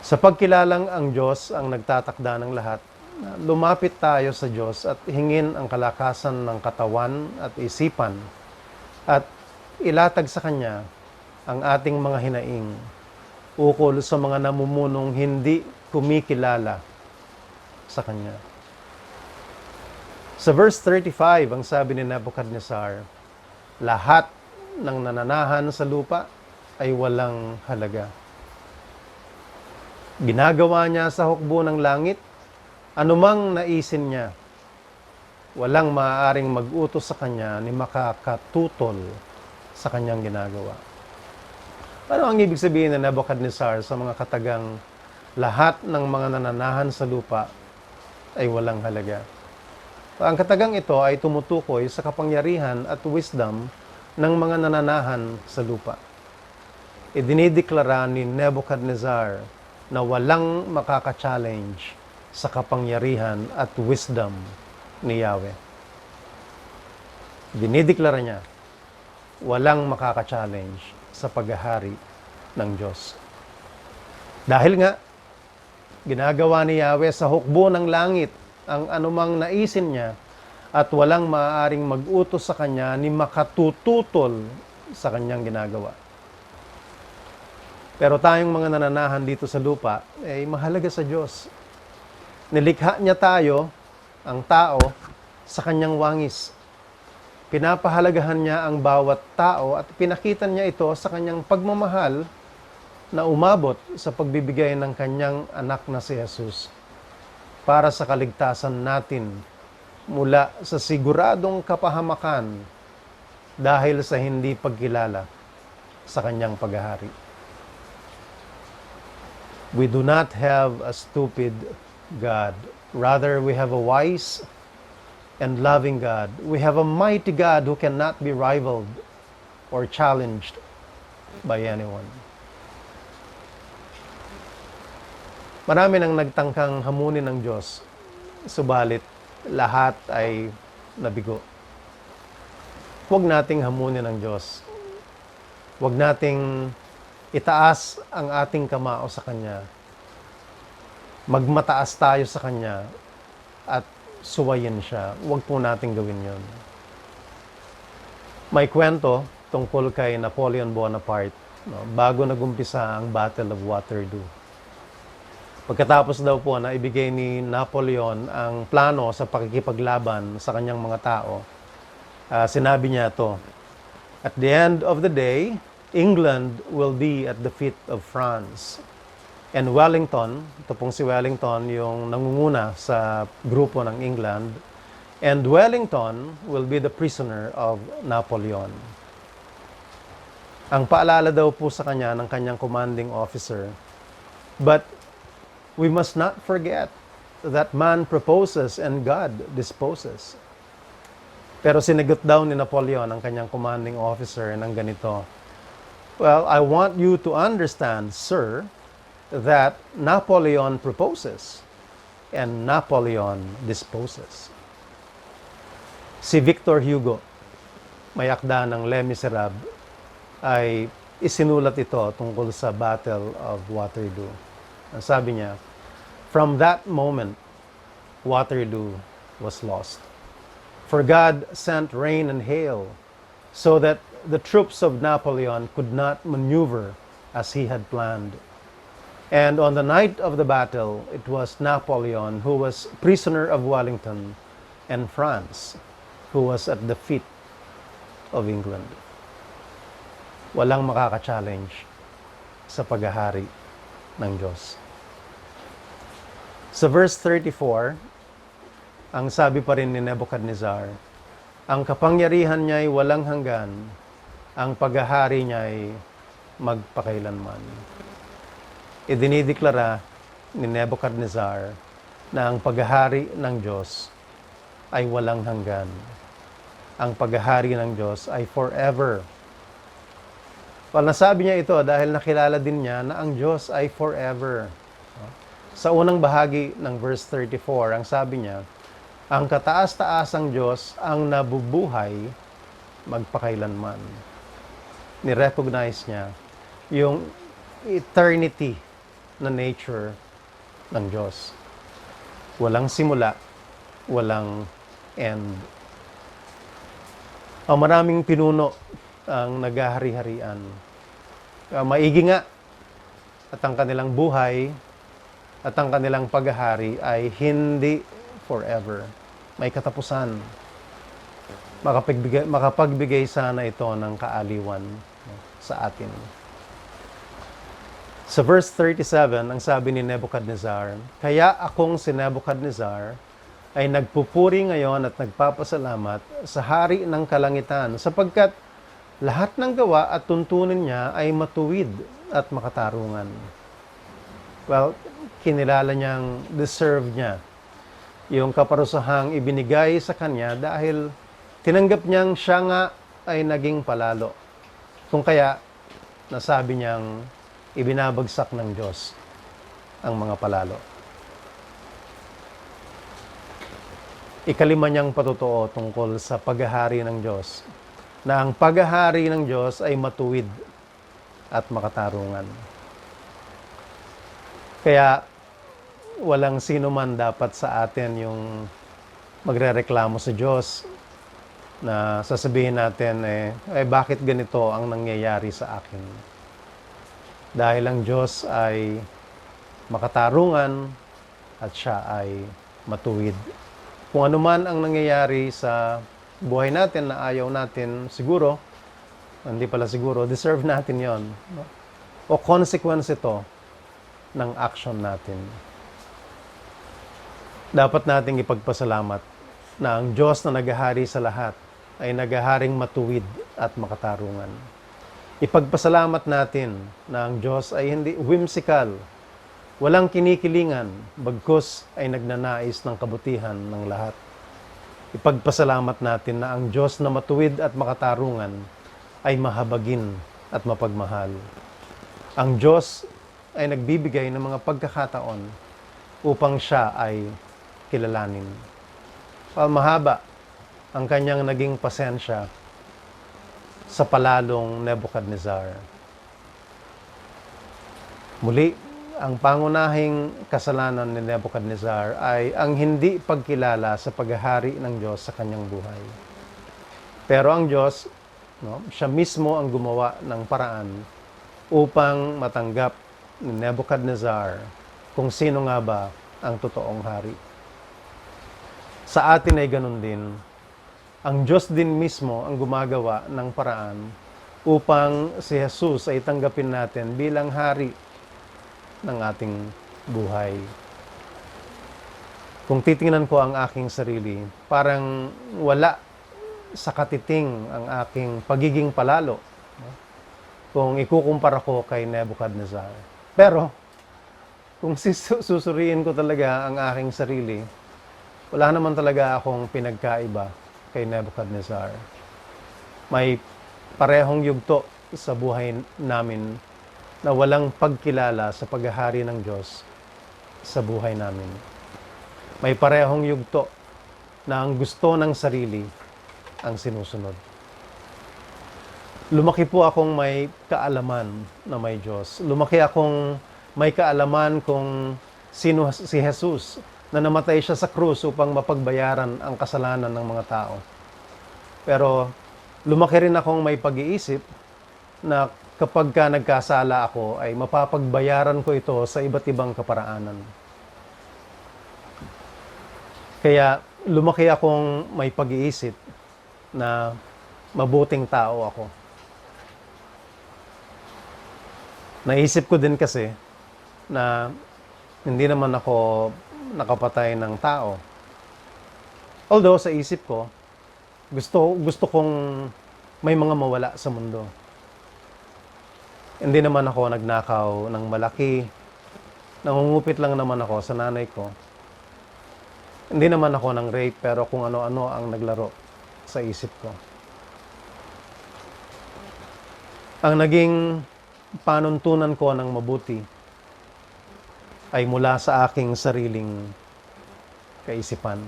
Sa pagkilalang ang Diyos ang nagtatakda ng lahat, lumapit tayo sa Diyos at hingin ang kalakasan ng katawan at isipan at ilatag sa Kanya ang ating mga hinaing ukol sa mga namumunong hindi kumikilala sa Kanya. Sa verse 35, ang sabi ni Nebuchadnezzar, lahat ng nananahan sa lupa ay walang halaga. Ginagawa niya sa hukbo ng langit, anumang naisin niya, walang maaaring mag-utos sa kanya ni makakatutol sa kanyang ginagawa. Ano ang ibig sabihin ng Nebuchadnezzar sa mga katagang lahat ng mga nananahan sa lupa ay walang halaga? Ang katagang ito ay tumutukoy sa kapangyarihan at wisdom ng mga nananahan sa lupa. Idinideklara ni Nebuchadnezzar na walang makaka-challenge sa kapangyarihan at wisdom ni Yahweh. Dinideklara niya, walang makaka-challenge sa paghahari ng Diyos. Dahil nga, ginagawa ni Yahweh sa hukbo ng langit ang anumang naisin niya at walang maaaring mag-utos sa kanya ni makatututol sa kanyang ginagawa. Pero tayong mga nananahan dito sa lupa, ay mahalaga sa Diyos. Nilikha niya tayo, ang tao, sa kanyang wangis. Pinapahalagahan niya ang bawat tao at pinakita niya ito sa kanyang pagmamahal na umabot sa pagbibigay ng kanyang anak na si Jesus para sa kaligtasan natin mula sa siguradong kapahamakan dahil sa hindi pagkilala sa kanyang paghahari. We do not have a stupid God. Rather, we have a wise and loving God. We have a mighty God who cannot be rivaled or challenged by anyone. Marami nang nagtangkang hamunin ng Diyos, subalit lahat ay nabigo. Huwag nating hamunin ng Diyos. Huwag nating itaas ang ating kamao sa Kanya. Magmataas tayo sa Kanya at suwayin siya. Huwag po nating gawin yon. May kwento tungkol kay Napoleon Bonaparte, bago nagumpisa ang Battle of Waterloo. Pagkatapos daw po na ibigay ni Napoleon ang plano sa pakikipaglaban sa kanyang mga tao, sinabi niya to, "At the end of the day, England will be at the feet of France. And Wellington," ito pong si Wellington yung nangunguna sa grupo ng England, "and Wellington will be the prisoner of Napoleon." Ang paalala daw po sa kanya ng kanyang commanding officer, "But we must not forget that man proposes and God disposes." Pero sinagot daw ni Napoleon ang kanyang commanding officer ng ganito, "Well, I want you to understand, sir, that Napoleon proposes and Napoleon disposes." Si Victor Hugo, may akda ng Les Miserables, ay isinulat ito tungkol sa Battle of Waterloo. Ang sabi niya, "From that moment, Waterloo was lost. For God sent rain and hail so that the troops of Napoleon could not maneuver as he had planned. And on the night of the battle, it was Napoleon who was prisoner of Wellington and France who was at the feet of England." Walang makaka-challenge sa paghahari ng Diyos. Sa verse 34, ang sabi pa rin ni Nebuchadnezzar, "Ang kapangyarihan niya'y walang hanggan, ang paghahari niya'y magpakailanman." Idinideklara ni Nebuchadnezzar na ang paghahari ng Diyos ay walang hanggan. Ang paghahari ng Diyos ay forever. Well, nasabi niya ito dahil nakilala din niya na ang Diyos ay forever. Sa unang bahagi ng verse 34, ang sabi niya, ang kataas-taasang Diyos ang nabubuhay magpakailanman. Ni-recognize niya yung eternity na nature ng Diyos. Walang simula, walang end. Ang maraming pinuno ang naghahari-harian. Maigi nga at ang kanilang buhay at ang kanilang paghahari ay hindi forever. May katapusan. Makapagbigay sana ito ng kaaliwan sa atin. Sa verse 37, ang sabi ni Nebuchadnezzar, "Kaya akong si Nebuchadnezzar ay nagpupuri ngayon at nagpapasalamat sa hari ng kalangitan sapagkat lahat ng gawa at tuntunin niya ay matuwid at makatarungan." Well, kinilala niyang deserve niya yung kaparusahang ibinigay sa kanya dahil tinanggap niyang siya nga ay naging palalo. Kung kaya, nasabi niyang ibinabagsak ng Diyos ang mga palalo. ikalima niyang patutuo tungkol sa paghahari ng Diyos, na ang paghahari ng Diyos ay matuwid at makatarungan. Kaya walang sino man dapat sa atin yung magrereklamo sa Diyos na sasabihin natin, bakit ganito ang nangyayari sa akin? Dahil ang Diyos ay makatarungan at siya ay matuwid. Kung ano man ang nangyayari sa buhay natin na ayaw natin, siguro, hindi pala siguro, deserve natin yon, no? O consequence ito ng action natin. Dapat nating ipagpasalamat na ang Diyos na naghahari sa lahat ay naghaharing matuwid at makatarungan. Ipagpasalamat natin na ang Diyos ay hindi whimsical, walang kinikilingan, bagkus ay nagnanais ng kabutihan ng lahat. Ipagpasalamat natin na ang Diyos na matuwid at makatarungan ay mahabagin at mapagmahal. Ang Diyos ay nagbibigay ng mga pagkakataon upang siya ay kilalanin. Mahaba ang kanyang naging pasensya sa palalong Nebuchadnezzar. Muli, ang pangunahing kasalanan ni Nebuchadnezzar ay ang hindi pagkilala sa paghahari ng Diyos sa kanyang buhay. Pero ang Diyos, siya mismo ang gumawa ng paraan upang matanggap ni Nebuchadnezzar kung sino nga ba ang totoong hari. Sa atin ay ganun din. Ang Diyos din mismo ang gumagawa ng paraan upang si Jesus ay tanggapin natin bilang hari ng ating buhay. Kung titingnan ko ang aking sarili, parang wala sa katiting ang aking pagiging palalo, kung ikukumpara ko kay Nebuchadnezzar. Pero, kung susuriin ko talaga ang aking sarili, wala naman talaga akong pinagkaiba kay Nebuchadnezzar. May parehong yugto sa buhay namin na walang pagkilala sa paghahari ng Diyos sa buhay namin. May parehong yugto na ang gusto ng sarili ang sinusunod. Lumaki po akong may kaalaman na may Diyos. Lumaki akong may kaalaman kung sino si Jesus na namatay siya sa krus upang mapagbayaran ang kasalanan ng mga tao. Pero lumaki rin akong may pag-iisip na kapag ka nagkasala ako ay mapapagbayaran ko ito sa iba't ibang kaparaanan. Kaya lumaki akong may pag-iisip na mabuting tao ako. Naisip ko din kasi na hindi naman ako nakapatay ng tao. Although sa isip ko, gusto kong may mga mawala sa mundo. Hindi naman ako nagnakaw ng malaki. Nangungupit lang naman ako sa nanay ko. Hindi naman ako ng rape, pero kung ano-ano ang naglaro sa isip ko. Ang naging panuntunan ko ng mabuti ay mula sa aking sariling kaisipan.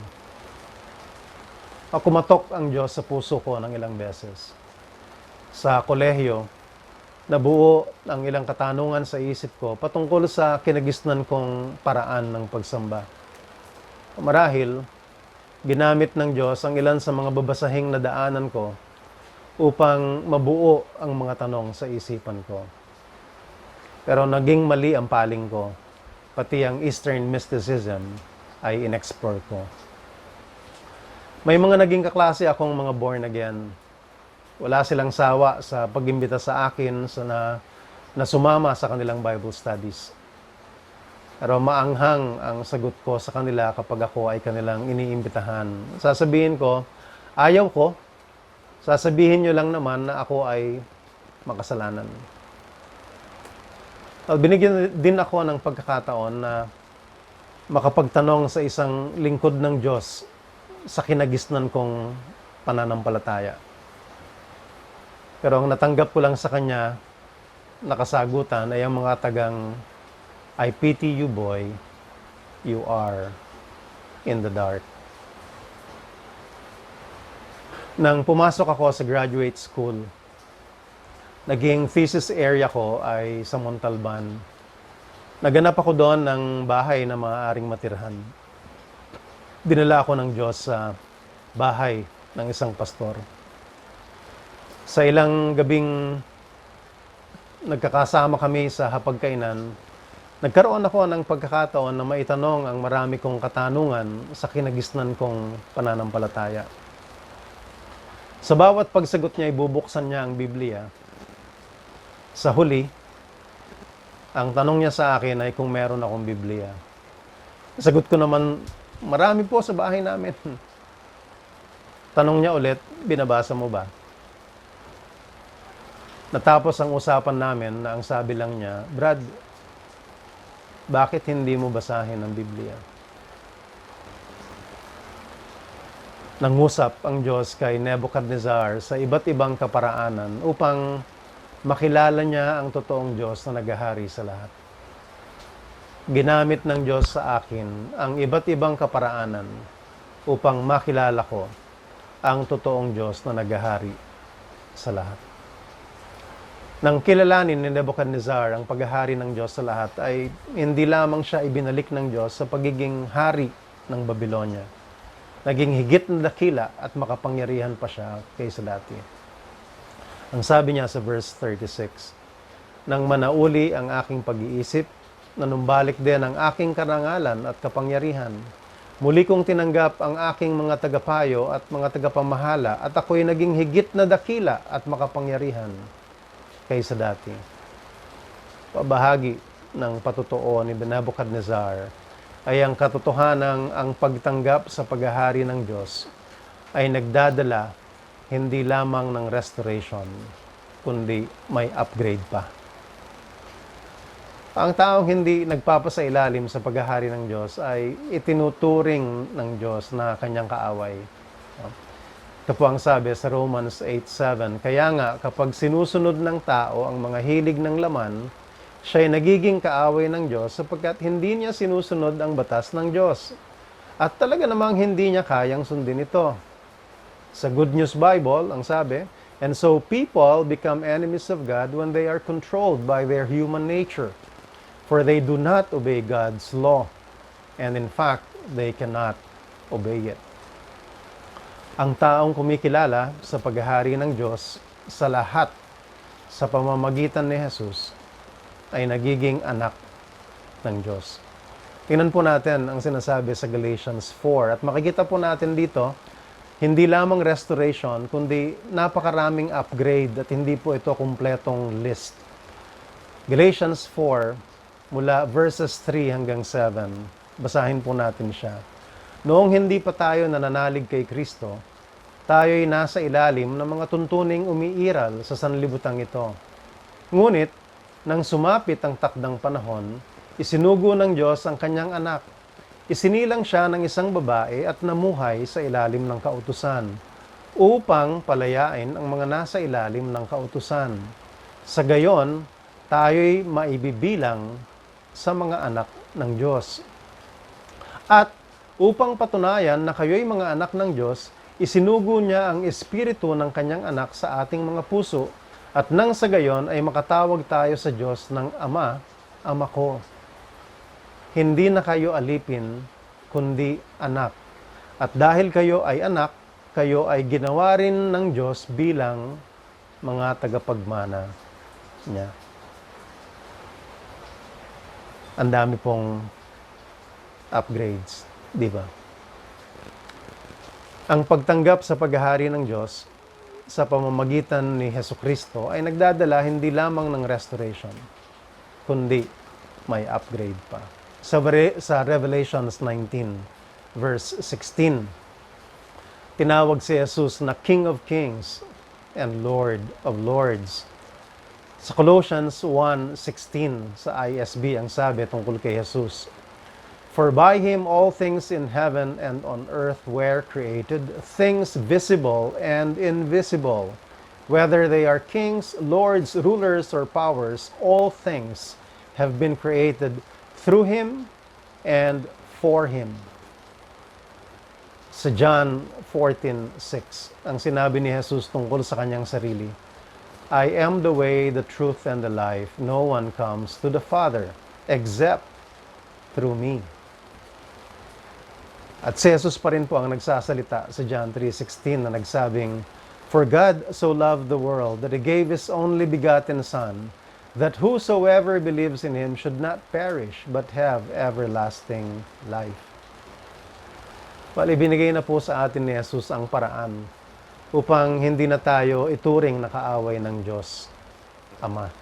Kumatok ang Diyos sa puso ko ng ilang beses. Sa kolehiyo, nabuo ang ilang katanungan sa isip ko patungkol sa kinagisnan kong paraan ng pagsamba. Marahil, ginamit ng Diyos ang ilan sa mga babasahing nadaanan ko upang mabuo ang mga tanong sa isipan ko. Pero naging mali ang paling ko, pati ang Eastern mysticism ay in-explore ko. May mga naging kaklase akong mga born again. Wala silang sawa sa pag-imbita sa akin na sumama sa kanilang Bible studies. Pero maanghang ang sagot ko sa kanila kapag ako ay kanilang iniimbitahan. Sasabihin ko, ayaw ko. Sasabihin nyo lang naman na ako ay makasalanan. Binigyan din ako ng pagkakataon na makapagtanong sa isang lingkod ng Diyos sa kinagisnan kong pananampalataya. Pero ang natanggap ko lang sa kanya, nakasagutan ay ang mga tagang, I pity you boy, you are in the dark. Nang pumasok ako sa graduate school, naging thesis area ko ay sa Montalban. Naganap ako doon ng bahay na maaaring matirhan. Dinala ako ng Diyos sa bahay ng isang pastor. Sa ilang gabing nagkakasama kami sa hapagkainan, nagkaroon ako ng pagkakataon na maitanong ang marami kong katanungan sa kinagisnan kong pananampalataya. Sa bawat pagsagot niya, ibubuksan niya ang Biblia. Sa huli, ang tanong niya sa akin ay kung meron akong Biblia. Sagot ko naman, marami po sa bahay namin. Tanong niya ulit, binabasa mo ba? Natapos ang usapan namin na ang sabi lang niya, Brad, bakit hindi mo basahin ang Biblia? Nangusap ang Diyos kay Nebuchadnezzar sa iba't ibang kaparaanan upang makilala niya ang totoong Diyos na naghahari sa lahat. Ginamit ng Diyos sa akin ang iba't ibang kaparaanan upang makilala ko ang totoong Diyos na naghahari sa lahat. Nang kilalanin ni Nebuchadnezzar ang paghahari ng Diyos sa lahat, ay hindi lamang siya ibinalik ng Diyos sa pagiging hari ng Babylonia. Naging higit na dakila at makapangyarihan pa siya kaysa dati. Ang sabi niya sa verse 36, nang manauli ang aking pag-iisip, nanumbalik din ang aking karangalan at kapangyarihan. Muli kong tinanggap ang aking mga tagapayo at mga tagapamahala at ako'y naging higit na dakila at makapangyarihan kaysa dati. Pabahagi ng patutuo ni Nebuchadnezzar ay ang katotohanang ang pagtanggap sa paghahari ng Diyos ay nagdadala hindi lamang ng restoration, kundi may upgrade pa. Ang taong hindi nagpapasailalim sa paghahari ng Diyos ay itinuturing ng Diyos na kanyang kaaway. Ito po ang sabi sa Romans 8:7, kaya nga kapag sinusunod ng tao ang mga hilig ng laman, siya'y nagiging kaaway ng Diyos sapagkat hindi niya sinusunod ang batas ng Diyos. At talaga namang hindi niya kayang sundin ito. Sa Good News Bible, ang sabi, and so people become enemies of God when they are controlled by their human nature, for they do not obey God's law, and in fact, they cannot obey it. Ang taong kumikilala sa paghahari ng Diyos sa lahat sa pamamagitan ni Jesus ay nagiging anak ng Diyos. Tingnan po natin ang sinasabi sa Galatians 4 at makikita po natin dito, hindi lamang restoration, kundi napakaraming upgrade at hindi po ito kumpletong list. Galatians 4, mula verses 3 hanggang 7, basahin po natin siya. Noong hindi pa tayo nananalig kay Kristo, tayo'y nasa ilalim ng mga tuntuning umiiral sa sanlibutan ito. Ngunit, nang sumapit ang takdang panahon, isinugo ng Diyos ang kanyang anak. Isinilang siya ng isang babae at namuhay sa ilalim ng kautusan, upang palayain ang mga nasa ilalim ng kautusan. Sa gayon, tayo'y maibibilang sa mga anak ng Diyos. At upang patunayan na kayo'y mga anak ng Diyos, isinugo niya ang espiritu ng kanyang anak sa ating mga puso, at nang sa gayon ay makatawag tayo sa Diyos ng Ama, Ama ko. Hindi na kayo alipin, kundi anak. At dahil kayo ay anak, kayo ay ginawa rin ng Diyos bilang mga tagapagmana niya. Ang dami pong upgrades, di ba? Ang pagtanggap sa paghahari ng Diyos sa pamamagitan ni Hesukristo ay nagdadala hindi lamang ng restoration, kundi may upgrade pa. Sa Revelations 19, verse 16, tinawag si Jesus na King of Kings and Lord of Lords. Sa Colossians 1:16 sa ISB, ang sabi tungkol kay Jesus, for by Him all things in heaven and on earth were created, things visible and invisible. Whether they are kings, lords, rulers, or powers, all things have been created through Him and for Him. Sa John 14:6, ang sinabi ni Jesus tungkol sa kanyang sarili, I am the way, the truth, and the life. No one comes to the Father except through me. At si Jesus pa rin po ang nagsasalita sa John 3:16 na nagsabing, For God so loved the world that He gave His only begotten Son, that whosoever believes in Him should not perish, but have everlasting life. Well, ibinigay na po sa atin ni Jesus ang paraan upang hindi na tayo ituring na kaaway ng Diyos Ama.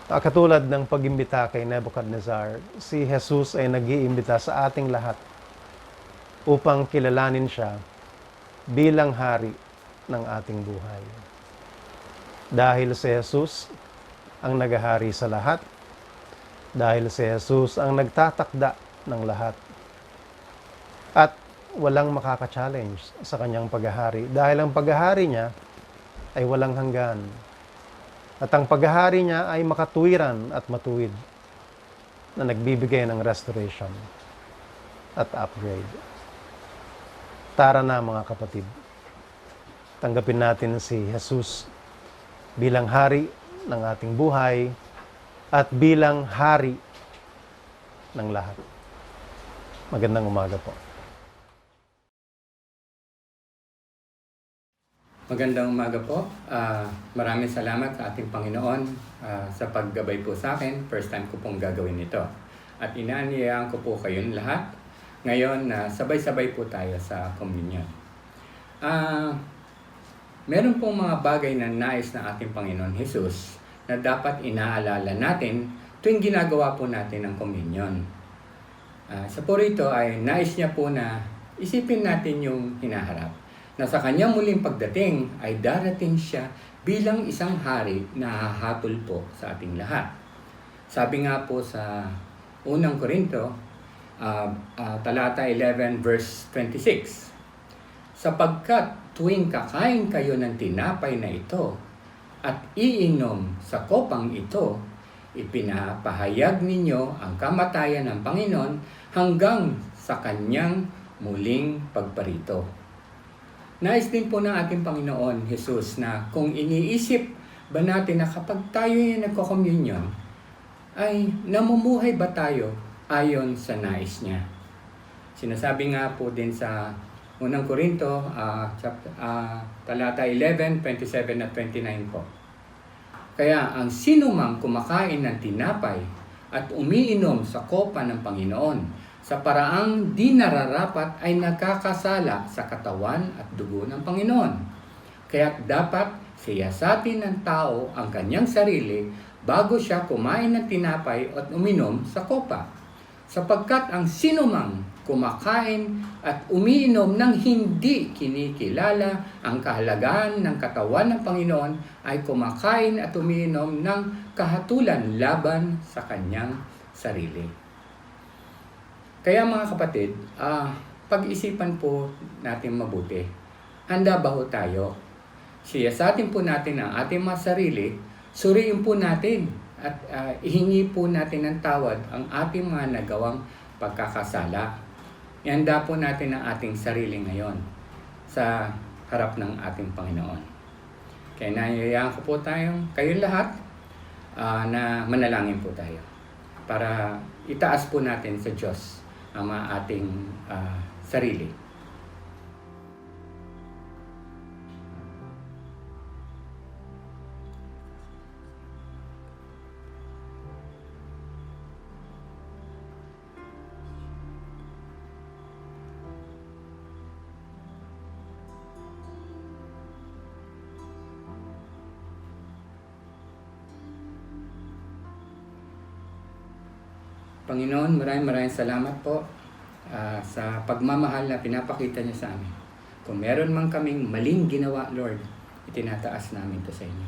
Katulad ng pag-imbita kay Nebuchadnezzar, si Jesus ay nag-iimbita sa ating lahat upang kilalanin siya bilang hari ng ating buhay. Dahil si Jesus ang naghahari sa lahat, dahil si Jesus ang nagtatakda ng lahat, at walang makaka-challenge sa kanyang paghahari dahil ang paghahari niya ay walang hanggan. At ang paghahari niya ay makatuwiran at matuwid na nagbibigay ng restoration at upgrade. Tara na mga kapatid, tanggapin natin si Jesus bilang hari ng ating buhay at bilang hari ng lahat. Magandang umaga po. Magandang umaga po. Maraming salamat sa ating Panginoon sa paggabay po sa akin. First time ko pong gagawin ito. At inaanyayahan ko po kayong lahat. Ngayon, sabay-sabay po tayo sa communion. Meron pong mga bagay na nais ng ating Panginoon Jesus na dapat inaalala natin tuwing ginagawa po natin ang communion. Sa po rito ay nais niya po na isipin natin yung hinaharap. Na sa kanyang muling pagdating ay darating siya bilang isang hari na hahatol po sa ating lahat. Sabi nga po sa unang Korinto, talata 11 verse 26, sapagkat tuwing kakain kayo ng tinapay na ito at iinom sa kopang ito, ipinapahayag ninyo ang kamatayan ng Panginoon hanggang sa kanyang muling pagparito. Nais din po ng ating Panginoon Jesus na kung iniisip ba natin na kapag tayo yung nagko-communion, ay namumuhay ba tayo ayon sa nais niya? Sinasabi nga po din sa unang Korinto, talata 11, 27 at 29 po. Kaya ang sinumang kumakain ng tinapay at umiinom sa kopa ng Panginoon, sa paraang di nararapat ay nagkakasala sa katawan at dugo ng Panginoon. Kaya't dapat siyasatin ng tao ang kanyang sarili bago siya kumain ng tinapay at uminom sa kopa. Sapagkat ang sinumang kumakain at umiinom ng hindi kinikilala ang kahalagahan ng katawan ng Panginoon ay kumakain at umiinom ng kahatulan laban sa kanyang sarili. Kaya mga kapatid, pag-isipan po natin mabuti. Handa ba ho tayo? Siyasatin po natin ang ating mga sarili, suriin po natin at ihingi po natin ng tawad ang ating mga nagawang pagkakasala. Ihanda po natin ang ating sarili ngayon sa harap ng ating Panginoon. Kaya nayayaan ko po kayong lahat na manalangin po tayo para itaas po natin sa Diyos ang ating sarili. Panginoon, maraming salamat po sa pagmamahal na pinapakita niyo sa amin. Kung meron man kaming maling ginawa, Lord, itinataas namin ito sa inyo.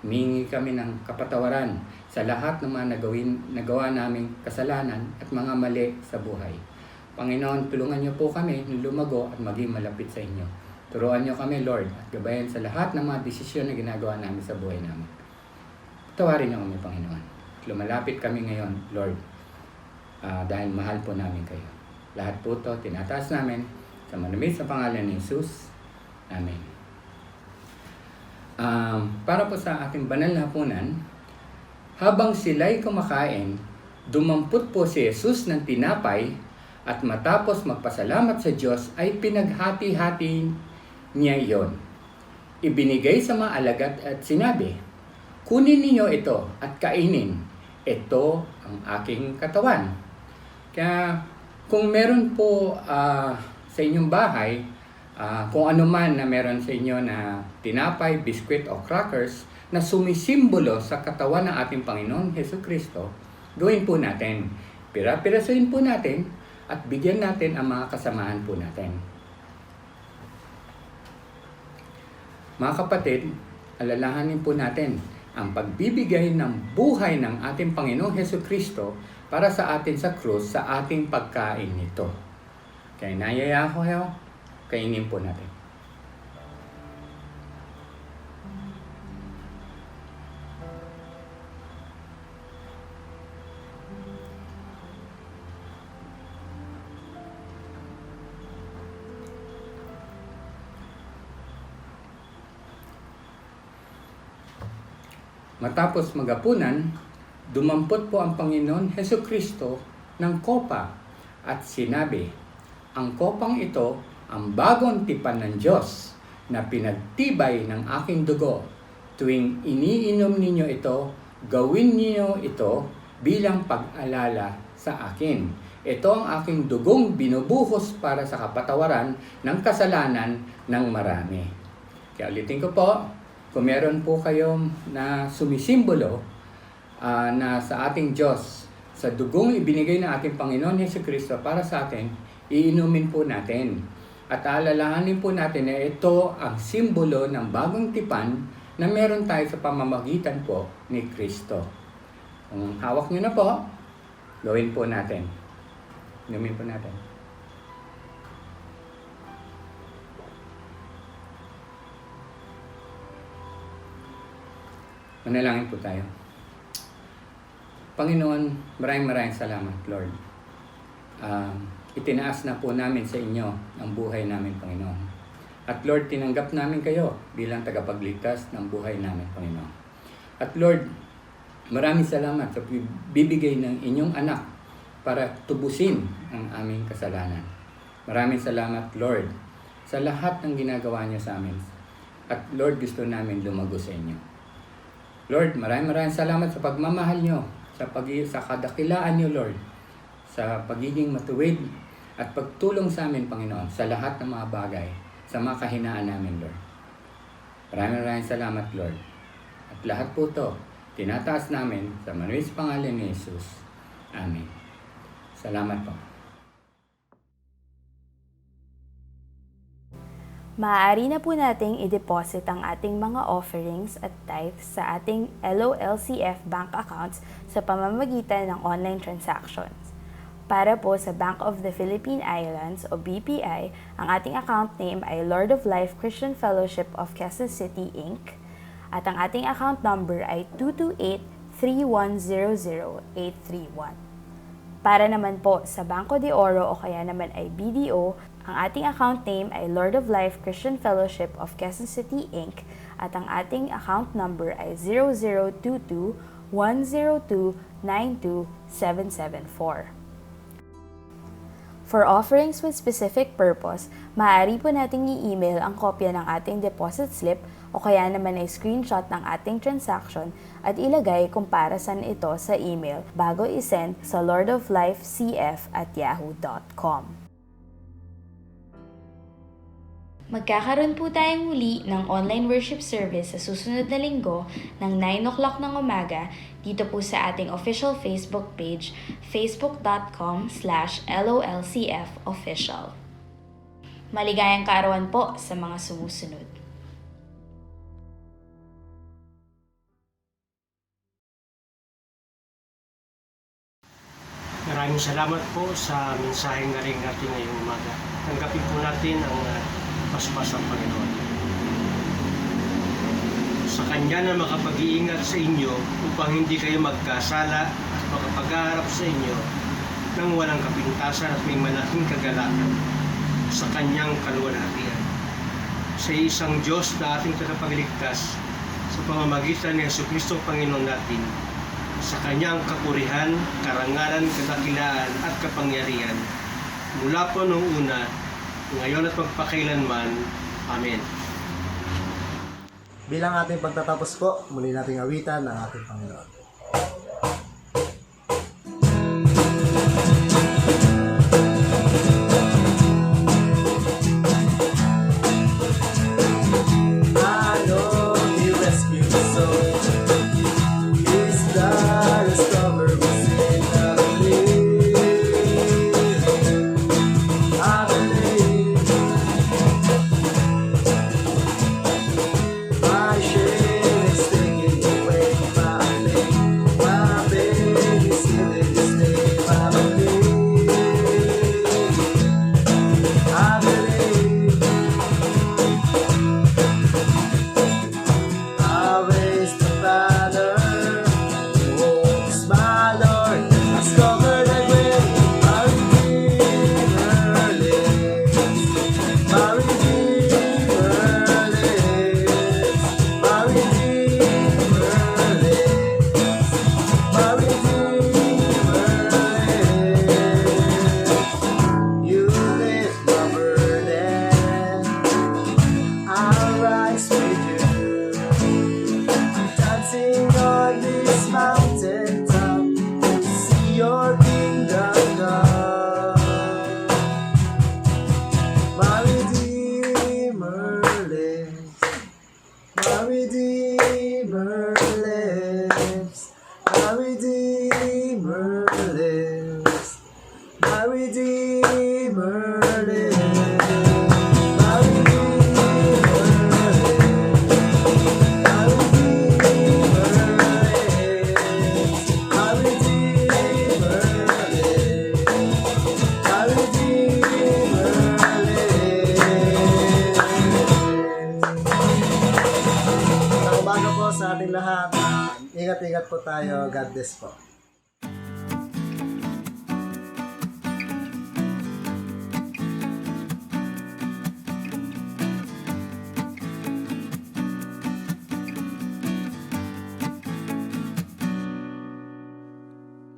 Humingi kami ng kapatawaran sa lahat ng mga nagawa naming kasalanan at mga mali sa buhay. Panginoon, tulungan niyo po kami na lumago at maging malapit sa inyo. Turuan niyo kami, Lord, at gabayan sa lahat ng mga desisyon na ginagawa namin sa buhay namin. Tawarin niyo kami, Panginoon. Lumalapit kami ngayon, Lord, dahil mahal po namin kayo. Lahat po ito tinataas namin sa manumit sa pangalan ni Jesus. Amen. Para po sa ating banal na hapunan, habang sila'y kumakain, dumampot po si Jesus ng tinapay at matapos magpasalamat sa Diyos ay pinaghati-hati niya iyon. Ibinigay sa mga alagad at sinabi, "Kunin ninyo ito at kainin. Ito ang aking katawan." Kaya kung meron po sa inyong bahay, kung ano man na meron sa inyo na tinapay, biskwit o crackers na sumisimbolo sa katawan ng ating Panginoon Hesukristo, gawin po natin. Pira-pirasuin po natin at bigyan natin ang mga kasamahan po natin. Mga kapatid, alalahanin po natin ang pagbibigay ng buhay ng ating Panginoong Hesukristo para sa atin sa krus sa ating pagkain nito. Kaya nayaya ko kayo, kainin po natin. Matapos magapunan, dumampot po ang Panginoon Hesukristo ng kopa at sinabi, "Ang kopang ito ang bagong tipan ng Diyos na pinagtibay ng aking dugo. Tuwing iniinom ninyo ito, gawin ninyo ito bilang pag-alala sa akin. Ito ang aking dugong binubuhos para sa kapatawaran ng kasalanan ng marami." Kaya ulitin ko po, kung meron po kayong na sumisimbolo na sa ating Diyos, sa dugong ibinigay ng ating Panginoon Hesukristo para sa atin, iinumin po natin. At alalahanin po natin na ito ang simbolo ng bagong tipan na meron tayo sa pamamagitan po ni Kristo. Kung hawak nyo na po, gawin po natin. Inumin po natin. Manalangin po tayo. Panginoon, maraming salamat, Lord. Itinaas na po namin sa inyo ang buhay namin, Panginoon. At Lord, tinanggap namin kayo bilang tagapagligtas ng buhay namin, Panginoon. At Lord, maraming salamat sa bibigay ng inyong anak para tubusin ang aming kasalanan. Maraming salamat, Lord, sa lahat ng ginagawa niyo sa amin. At Lord, gusto namin lumago sa inyo. Lord, maraming salamat sa pagmamahal nyo, sa kadakilaan nyo, Lord, sa pagiging matuwid at pagtulong sa amin, Panginoon, sa lahat ng mga bagay, sa mga kahinaan namin, Lord. Maraming salamat, Lord. At lahat po ito, tinataas namin sa manuwis pangalan ni Jesus. Amen. Salamat po. Maaari na po nating i-deposit ang ating mga offerings at tithes sa ating LOLCF bank accounts sa pamamagitan ng online transactions. Para po sa Bank of the Philippine Islands o BPI, ang ating account name ay Lord of Life Christian Fellowship of Quezon City, Inc. At ang ating account number ay 228-3100831. Para naman po sa Banco de Oro o kaya naman ay BDO, ang ating account name ay Lord of Life Christian Fellowship of Quezon City, Inc. At ang ating account number ay 0022-102-92774. For offerings with specific purpose, maaari po nating i-email ang kopya ng ating deposit slip o kaya naman ay screenshot ng ating transaction at ilagay kung para saan ito sa email bago isend sa lordoflifecf@yahoo.com. Magkakaroon po tayong muli ng online worship service sa susunod na linggo ng 9 o'clock ng umaga dito po sa ating official Facebook page, facebook.com/LOLCFofficial. Maligayang kaarawan po sa mga sumusunod. Maraming salamat po sa mensaheng galing natin ngayong umaga. Tanggapin po natin ang paspas ng Panginoon. Sa Kanya na makapag-iingat sa inyo upang hindi kayo magkasala at makapag-aharap sa inyo ng walang kapintasan at may malaking kagalakan sa kanyang kaluwalhatian. Sa isang Diyos na ating tagapagligtas sa pamamagitan ni Jesucristo Panginoon natin, sa kanyang kapurihan, karangalan, kadakilaan at kapangyarihan, mula po noong una, ngayon at magpakailanman. Amen. Bilang ating pagtatapos po, muli nating awitan ang ating Panginoon. I know He rescued the soul. His blood has covered my sin. I believe. My shame is taken away. My pain is healed in His name. I believe. I believe. I raise the banner. Oh, my Lord has covered the grave. My Redeemer lives. My Redeemer lives. My Redeemer lives. My Redeemer lives. You lift my burden. I'll rise with you. Dancing on this mountain top to see your kingdom come. My Redeemer lives. My Redeemer lives. My Redeemer lives. My Redeemer lives. My Magandang umaga po sa ating lahat. Ingat-ingat po tayo. God bless po.